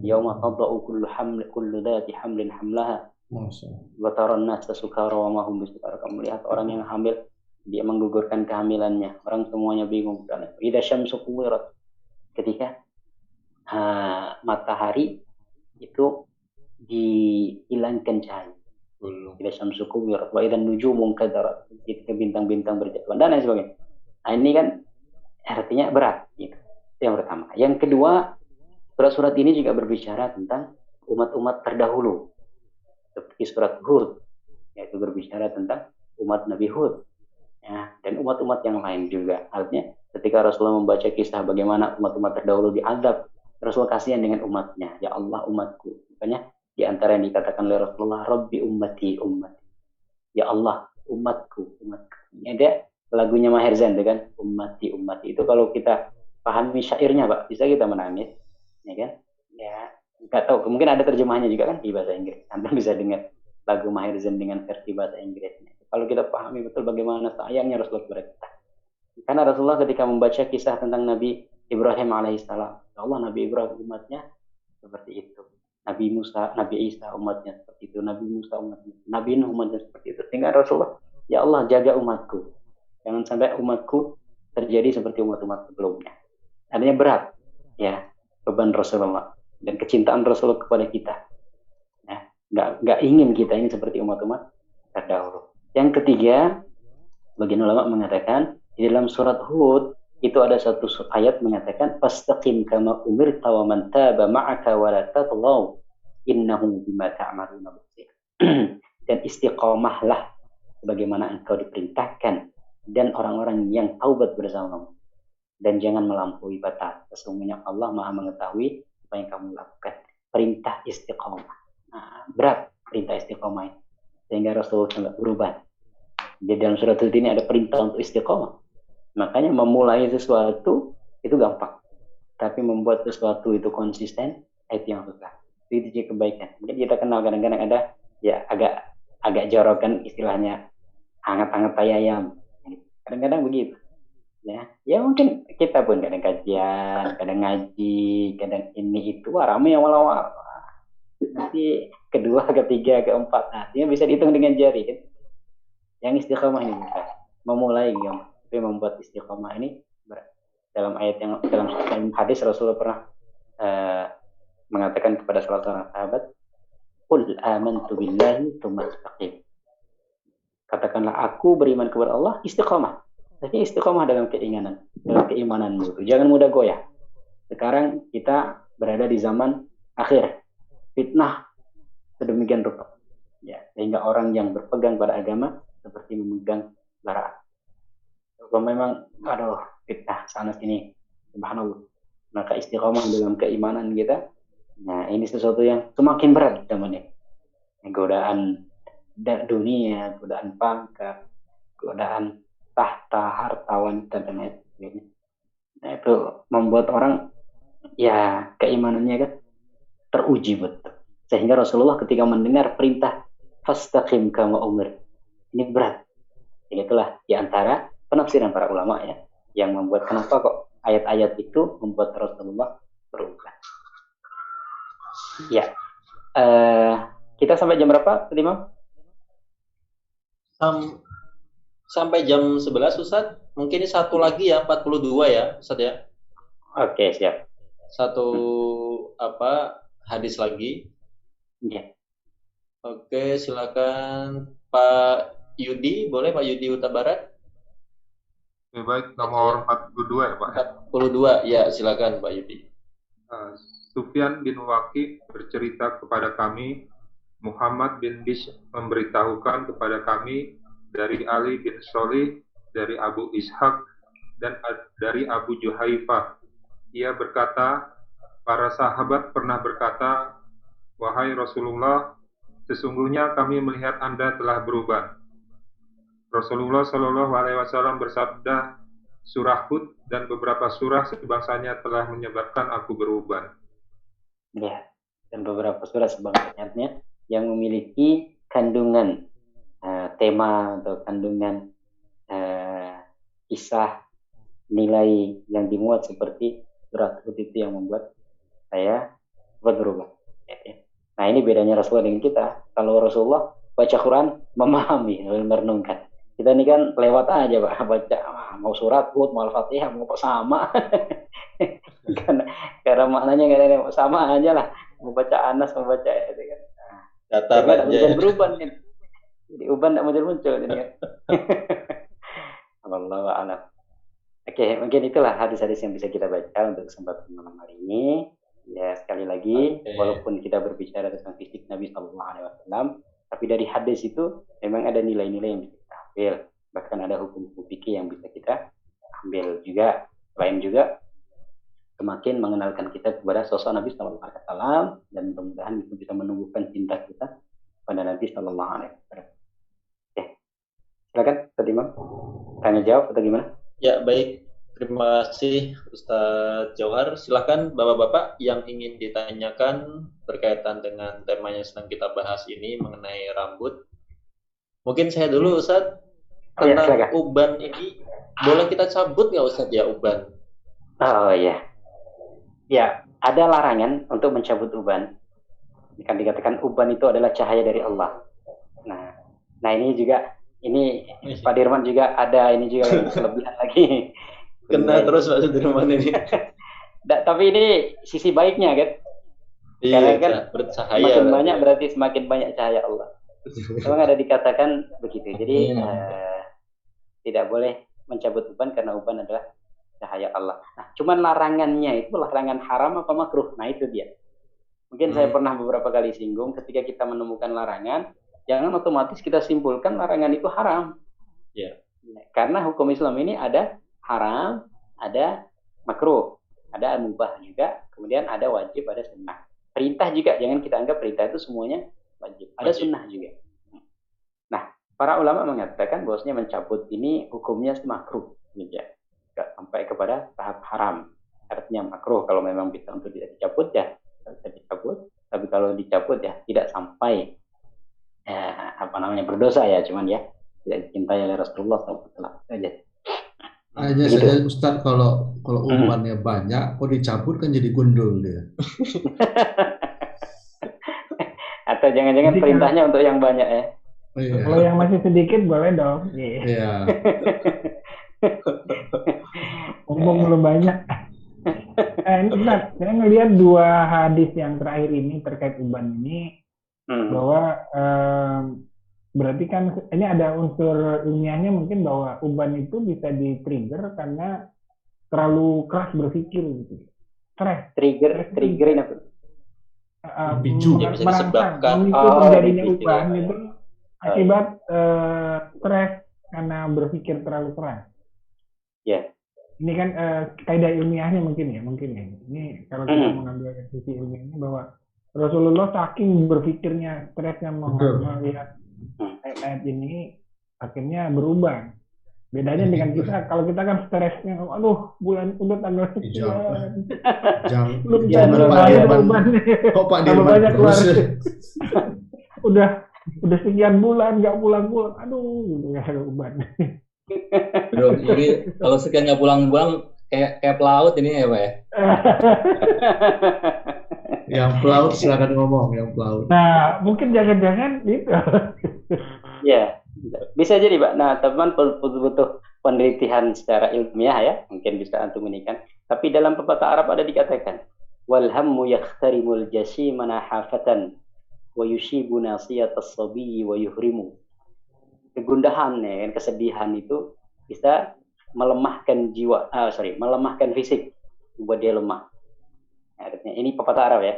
Yauma tadau kullu dzati hamlin hamlaha. Wa taran nasa sukara wa ma hum bisukara. Kamu lihat orang yang hamil, dia menggugurkan kehamilannya. Orang semuanya bingung. Idza syamsu kuwirat. Ketika matahari itu dihilangkan cahaya. Idza syamsu kuwirat wa idzan nujumu kadarat. Ketika bintang-bintang berjatuhan dan lain sebagainya. Nah, ini kan artinya berat gitu. Itu yang pertama. Yang kedua, surat-surat ini juga berbicara tentang umat-umat terdahulu. Seperti surat Hud, yaitu berbicara tentang umat Nabi Hud. Ya, dan umat-umat yang lain juga. Artinya ketika Rasulullah membaca kisah bagaimana umat-umat terdahulu diazab, Rasulullah kasihan dengan umatnya. Ya Allah umatku. Makanya di antara yang dikatakan oleh Rasulullah, Rabbi ummati ummati. Ya Allah umatku, umatku. Ini ada lagunya Maher Zain kan, ummati ummati. Itu kalau kita pahami syairnya Pak, bisa kita menangis, ya kan? Ya, nggak tahu, mungkin ada terjemahannya juga kan di bahasa Inggris. Anda bisa dengar lagu Maher Zain dengan versi bahasa Inggrisnya. Kalau kita pahami betul bagaimana sayangnya Rasulullah kepada kita. Karena Rasulullah ketika membaca kisah tentang Nabi Ibrahim alaihissalam, ya Allah Nabi Ibrahim umatnya seperti itu. Nabi Musa, Nabi Isa umatnya seperti itu. Nabi Musa umatnya, Nabi Nuh umatnya seperti itu. Sehingga Rasulullah, ya Allah jaga umatku. Jangan sampai umatku terjadi seperti umat-umat sebelumnya. Artinya berat, ya, beban Rasulullah dan kecintaan Rasulullah kepada kita. Ya, nggak ingin kita ini seperti umat-umat terdahulu. Yang ketiga, bagian ulama mengatakan di dalam surat Hud itu ada satu ayat mengatakan fastaqim kama umirta wa man taba ma'aka wa la tatghaw innahu bima ta'maluna basir. Dan istiqamahlah sebagaimana engkau diperintahkan dan orang-orang yang taubat bersamamu, dan jangan melampaui batas. Sesungguhnya Allah Maha mengetahui apa yang kamu lakukan. Perintah istiqomah. Nah, berat perintah istiqomah ini. Sehingga Rasulullah tidak berubah. Jadi dalam surat Hud ini ada perintah untuk istiqomah. Makanya memulai sesuatu itu gampang. Tapi membuat sesuatu itu konsisten, itu yang susah. Itu juga kebaikan. Mungkin kita kenal kadang-kadang ada ya agak jorokan istilahnya hangat-hangat tai ayam. Kadang-kadang begitu. Ya mungkin kita pun kadang kajian, kadang ngaji, kadang ini itu rame awal-awal. Nanti kedua, ketiga, keempat, artinya bisa dihitung dengan jari kan. Yang istiqomah ini bukan memulai gampang, tapi membuat istiqomah ini berat. Dalam ayat yang dalam hadis Rasulullah pernah mengatakan kepada salah seorang sahabat, "Qul amantu billahi tsumma istaqim." Katakanlah aku beriman kepada Allah, istiqomah. Tapi istiqomah dalam keimananmu. Jangan mudah goyah. Sekarang kita berada di zaman akhir. Fitnah sedemikian rupa. Ya, sehingga orang yang berpegang pada agama seperti memegang bara. Kalau memang fitnah sana sini, subhanallah. Maka istiqomah dalam keimanan kita. Nah, ini sesuatu yang semakin berat zamannya. Godaan dunia, godaan pangkat, godaan tahta, harta, wanita, dan lain sebagainya. Nah, itu membuat orang ya keimanannya kan teruji betul. Sehingga Rasulullah ketika mendengar perintah fastaqim kama umir, ini berat. Itulah di antara penafsiran para ulama ya yang membuat kenapa kok ayat-ayat itu membuat Rasulullah berubah. Ya, kita sampai jam berapa, Imam? Sampai jam 11, Ustaz. Mungkin ini satu lagi ya, 42 ya, Ustaz ya. Oke, siap. Satu hadis lagi. Ya. Oke, silakan Pak Yudi, boleh Pak Yudi Huta Barat? Baik, nomor 42 ya Pak. 42, ya silakan Pak Yudi. Sufyan bin Waqi bercerita kepada kami, Muhammad bin Bishr memberitahukan kepada kami dari Ali bin Sholih, dari Abu Ishaq, dan dari Abu Juhaifah. Ia berkata, para sahabat pernah berkata, wahai Rasulullah, sesungguhnya kami melihat Anda telah berubah. Rasulullah Shallallahu Alaihi Wasallam bersabda, surah Hud dan beberapa surah sebangsanya telah menyebabkan aku berubah. Ya, dan beberapa surah sebangsanya yang memiliki kandungan tema atau kandungan kisah nilai yang dimuat seperti surat Hud itu yang membuat saya berubah. Nah, ini bedanya Rasulullah dengan kita. Kalau Rasulullah baca Quran memahami, merenungkan. Kita ini kan lewat aja Pak, baca mau surat Hud, mau Al-Fatihah, mau sama. karena maknanya nggak ada sama aja lah. Mau baca Anas, mau baca itu kan. Datar aja. Tidak berubah kan. Jadi uban tidak muncul-muncul jadi kan. Wallahu a'lam. Oke, mungkin itulah hadis-hadis yang bisa kita baca untuk kesempatan malam hari ini. Ya, sekali lagi, walaupun kita berbicara tentang fisik Nabi Sallallahu Alaihi Wasallam, tapi dari hadis itu memang ada nilai-nilai yang bisa kita ambil. Bahkan ada hukum-hukum fikih yang bisa kita ambil juga. Selain juga semakin mengenalkan kita kepada sosok Nabi Sallallahu Alaihi Wasallam, dan mudah-mudahan itu bisa menumbuhkan cinta kita pada Nabi Sallallahu Alaihi Wasallam. Oke, silakan, Ustaz Imam. Tanya jawab atau gimana? Ya, baik. Terima kasih Ustadz Johar. Silakan Bapak-Bapak yang ingin ditanyakan berkaitan dengan tema yang sedang kita bahas ini mengenai rambut. Mungkin saya dulu Ustadz. Tentang uban ini boleh kita cabut nggak Ustadz ya uban? Oh iya. Ya, ada larangan untuk mencabut uban. Kan dikatakan uban itu adalah cahaya dari Allah. Nah ini juga Pak Dirman juga ada ini juga kelebihan lagi. Kena terus Pak Sudirman ini. Tapi ini sisi baiknya kan. Iya, karena kan bercahaya. Semakin banyak berarti semakin banyak cahaya Allah. Memang ada dikatakan begitu. Jadi tidak boleh mencabut uban karena uban adalah cahaya Allah. Nah, cuman larangannya itu larangan haram apa makruh. Nah itu dia. Mungkin saya pernah beberapa kali singgung, ketika kita menemukan larangan, jangan otomatis kita simpulkan larangan itu haram. Yeah. Karena hukum Islam ini ada haram, ada makruh, ada mubah juga, kemudian ada wajib, ada sunnah. Perintah juga, jangan kita anggap perintah itu semuanya wajib. Ada sunnah juga. Nah, para ulama mengatakan bahwasanya mencabut ini hukumnya makruh, ya, tidak sampai kepada tahap haram. Artinya makruh kalau memang bisa untuk tidak dicabut ya, bisa dicabut. Tapi kalau dicabut ya tidak sampai berdosa ya, cuman ya tidak dicintai oleh Rasulullah SAW saja. Hanya saja Ustaz, kalau umpannya banyak, kok dicabut kan jadi gundul dia. Atau jangan-jangan perintahnya untuk yang banyak ya. Iya. Kalau yang masih sedikit boleh dong. Iya. Mumpung belum banyak. Ustaz, saya ngelihat dua hadis yang terakhir ini terkait uban ini bahwa berarti kan ini ada unsur ilmiahnya mungkin bahwa uban itu bisa di-trigger karena terlalu keras berpikir gitu. Stres. Triggerin apa? Picu yang bisa disebabkan terjadinya uban itu akibat stres karena berpikir terlalu keras. Ya. Ini kan kaidah ilmiahnya mungkin ya. Ini kalau kita mengambil sisi ilmiahnya bahwa Rasulullah saking berpikirnya, stresnya melihat ayat ini akhirnya berubah. Bedanya dengan kita, kalau kita kan stresnya, aduh bulan udah tanggal sekian, belum kok Pak Dirman terus udah sekian bulan nggak pulang, aduh gitu ya beban. Bro, jadi kalau sekian nggak pulang kayak pelaut ini ya Pak ya? Yang pelaut silakan ngomong, yang pelaut. Nah, mungkin jangan-jangan gitu. Ya, bisa jadi Pak. Nah, teman butuh penelitian secara ilmiah ya, mungkin bisa antum ini kan. Tapi dalam pepatah Arab ada dikatakan, wal hammu yakhtarimul jasima nahafatan wa yushibu nasiyatas sabiyyi wa yuhrimu. Kegundahan ya, kesedihan itu bisa melemahkan melemahkan fisik, membuat dia lemah. Artinya ini pepatah Arab ya.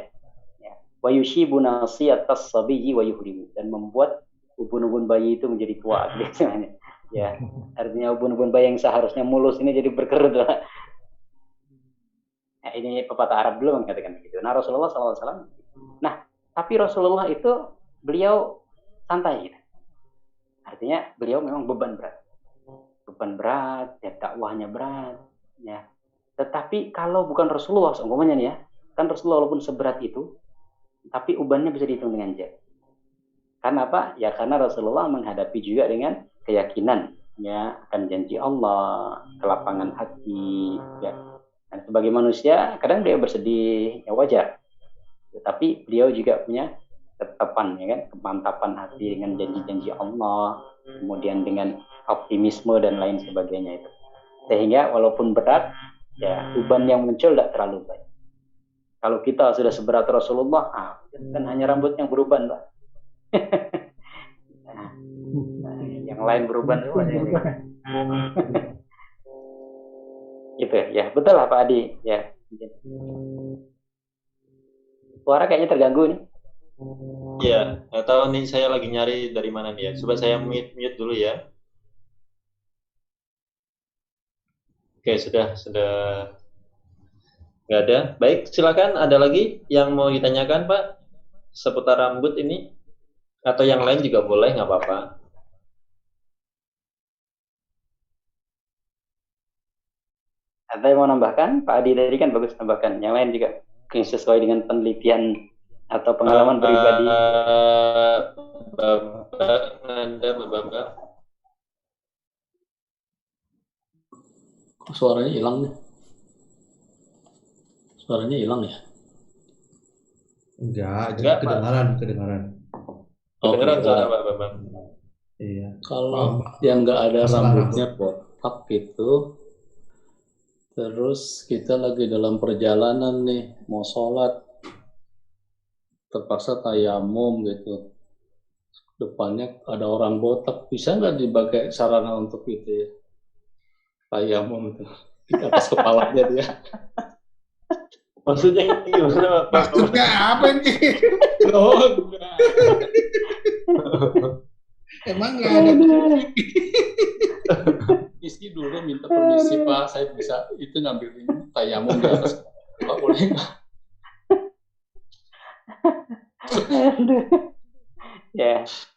Wa yushibu nasiyatas sabiyyi wa yuhrimu, dan membuat ubun-ubun bayi itu menjadi tua biasanya. Ya, artinya ubun-ubun bayi yang seharusnya mulus ini jadi berkerut. Nah, ini pepatah Arab dulu mengatakan begitu. Nah, Rasulullah SAW. Nah, tapi Rasulullah itu beliau santai gitu. Artinya beliau memang beban berat, ya dakwahnya berat, ya. Tetapi kalau bukan Rasulullah, umpamanya nih ya, kan Rasulullah walaupun seberat itu, tapi ubannya bisa dihitung dengan jari. Karena apa? Ya karena Rasulullah menghadapi juga dengan keyakinan, ya akan janji Allah, kelapangan hati, ya. Dan sebagai manusia, kadang beliau bersedih, ya wajar. Tetapi beliau juga punya ketetapan, ya kan, kemantapan hati dengan janji-janji Allah, kemudian dengan optimisme dan lain sebagainya itu. Sehingga walaupun berat, ya beban yang muncul tidak terlalu banyak. Kalau kita sudah seberat Rasulullah, kan hanya rambut yang beruban, Pak. Yang lain beruban gitu ya. Betul lah Pak Adi, ya. Suara kayaknya terganggu nih. Iya, nggak tahu nih, saya lagi nyari dari mana nih ya. Coba saya mute dulu ya. Oke, sudah nggak ada. Baik, silakan. Ada lagi yang mau ditanyakan Pak seputar rambut ini, atau yang lain juga boleh, nggak apa-apa. Ada yang mau nambahkan? Pak Adi tadi kan bagus nambahkan. Yang lain juga sesuai dengan penelitian atau pengalaman pribadi. Bapak. Suaranya hilang nih. Suaranya hilang ya? Enggak, kedengaran. Kedengaran suara Bapak. Iya. Kalau yang nggak ada rambutnya botak gitu, terus kita lagi dalam perjalanan nih, mau sholat, terpaksa tayamum gitu, depannya ada orang botak, bisa nggak dipakai sarana untuk itu ya? Tayamum itu di atas kepalanya dia. Maksudnya gimana Pak? Maksudnya apa ini? Oh, enggak. Emang nggak ada. Rizky dulu minta permisi Pak, saya bisa itu ngambil ini tayamum di atas Pak boleh nggak?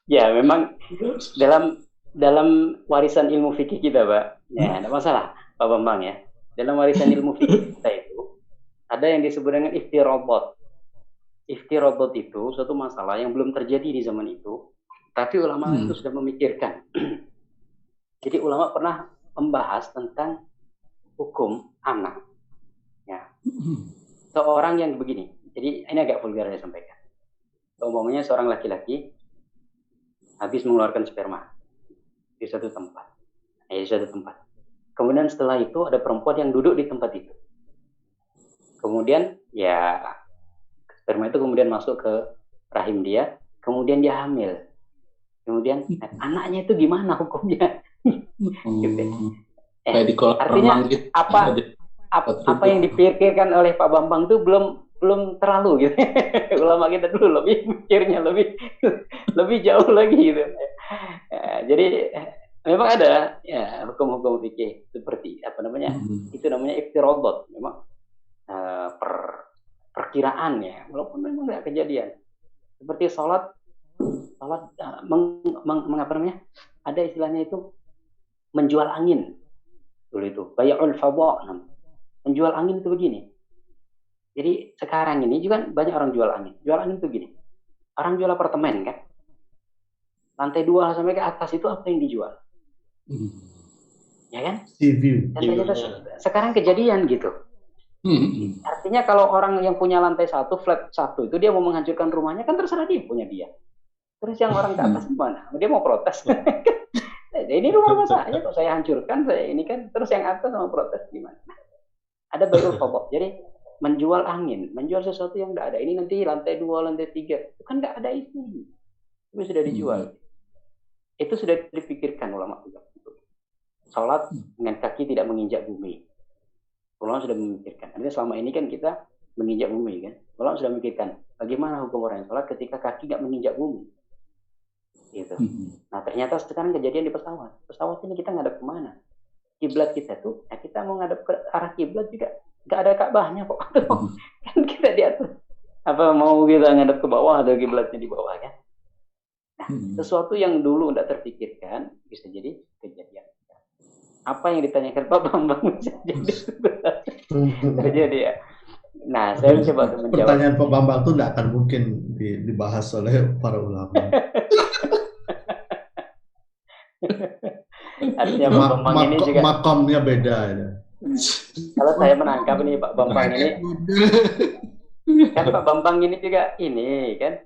Ya memang dalam warisan ilmu fikih kita, Pak. Ya, tidak masalah, Pak Bambang ya. Dalam warisan ilmu fikih kita itu ada yang disebut dengan iftirobot. Iftirobot itu suatu masalah yang belum terjadi di zaman itu, tapi ulama itu sudah memikirkan. Jadi ulama pernah membahas tentang hukum anak. Ya. Seorang yang begini. Jadi ini agak vulgar saya sampaikan. Umpamanya seorang laki-laki habis mengeluarkan sperma di suatu tempat. Kemudian setelah itu ada perempuan yang duduk di tempat itu. Kemudian ya sperma itu kemudian masuk ke rahim dia, kemudian dia hamil. Kemudian anaknya itu gimana hukumnya? Gitu. Artinya apa yang dipikirkan oleh Pak Bambang itu belum terlalu gitu. Ulama kita dulu lebih mikirnya lebih jauh lagi gitu. Jadi memang ada ya hukum-hukum fikih seperti itu namanya iftirobot, memang perkiraan ya, walaupun memang nggak kejadian. Seperti sholat ada istilahnya itu menjual angin dulu itu, bay'ul fadha. Menjual angin itu begini. Jadi sekarang ini juga banyak orang jual angin. Jual angin itu gini. Orang jual apartemen kan. Lantai 2 sampai ke atas itu apa yang dijual? Ya kan? Sekarang kejadian gitu. Artinya kalau orang yang punya lantai 1, flat 1 itu dia mau menghancurkan rumahnya kan terserah dia, punya dia. Terus yang orang ke atas gimana? Dia mau protes. Ini rumah saya kok saya hancurkan, saya ini kan. Terus yang atas mau protes gimana? Ada bayul fadha. Jadi menjual angin, menjual sesuatu yang tidak ada. Ini nanti lantai 2, lantai 3, itu kan tidak ada isinya. Itu sudah dijual. Itu sudah dipikirkan ulama juga. Salat dengan kaki tidak menginjak bumi. Ulama sudah memikirkan. Artinya selama ini kan kita menginjak bumi kan. Ulama sudah memikirkan bagaimana hukum orang yang salat ketika kaki tidak menginjak bumi. Gitu. Nah ternyata sekarang kejadian di pesawat. Pesawat ini kita ngadep kemana? Kiblat kita tuh, ya kita mau ngadep ke arah kiblat juga nggak ada Ka'bahnya kok. Kan kita di atas. Apa mau kita ngadep ke bawah atau kiblatnya di bawah kan? Nah, sesuatu yang dulu tidak terpikirkan bisa jadi kejadian. Apa yang ditanyakan Pak Bambang bisa jadi terjadi ya. Nah, saya coba menjawab. Pertanyaan Pak Bambang itu tidak akan mungkin dibahas oleh para ulama. Artinya Pak Bambang ini juga makomnya beda ya. Kalau saya menangkap ini Pak Bambang ini kan Pak Bambang ini juga ini kan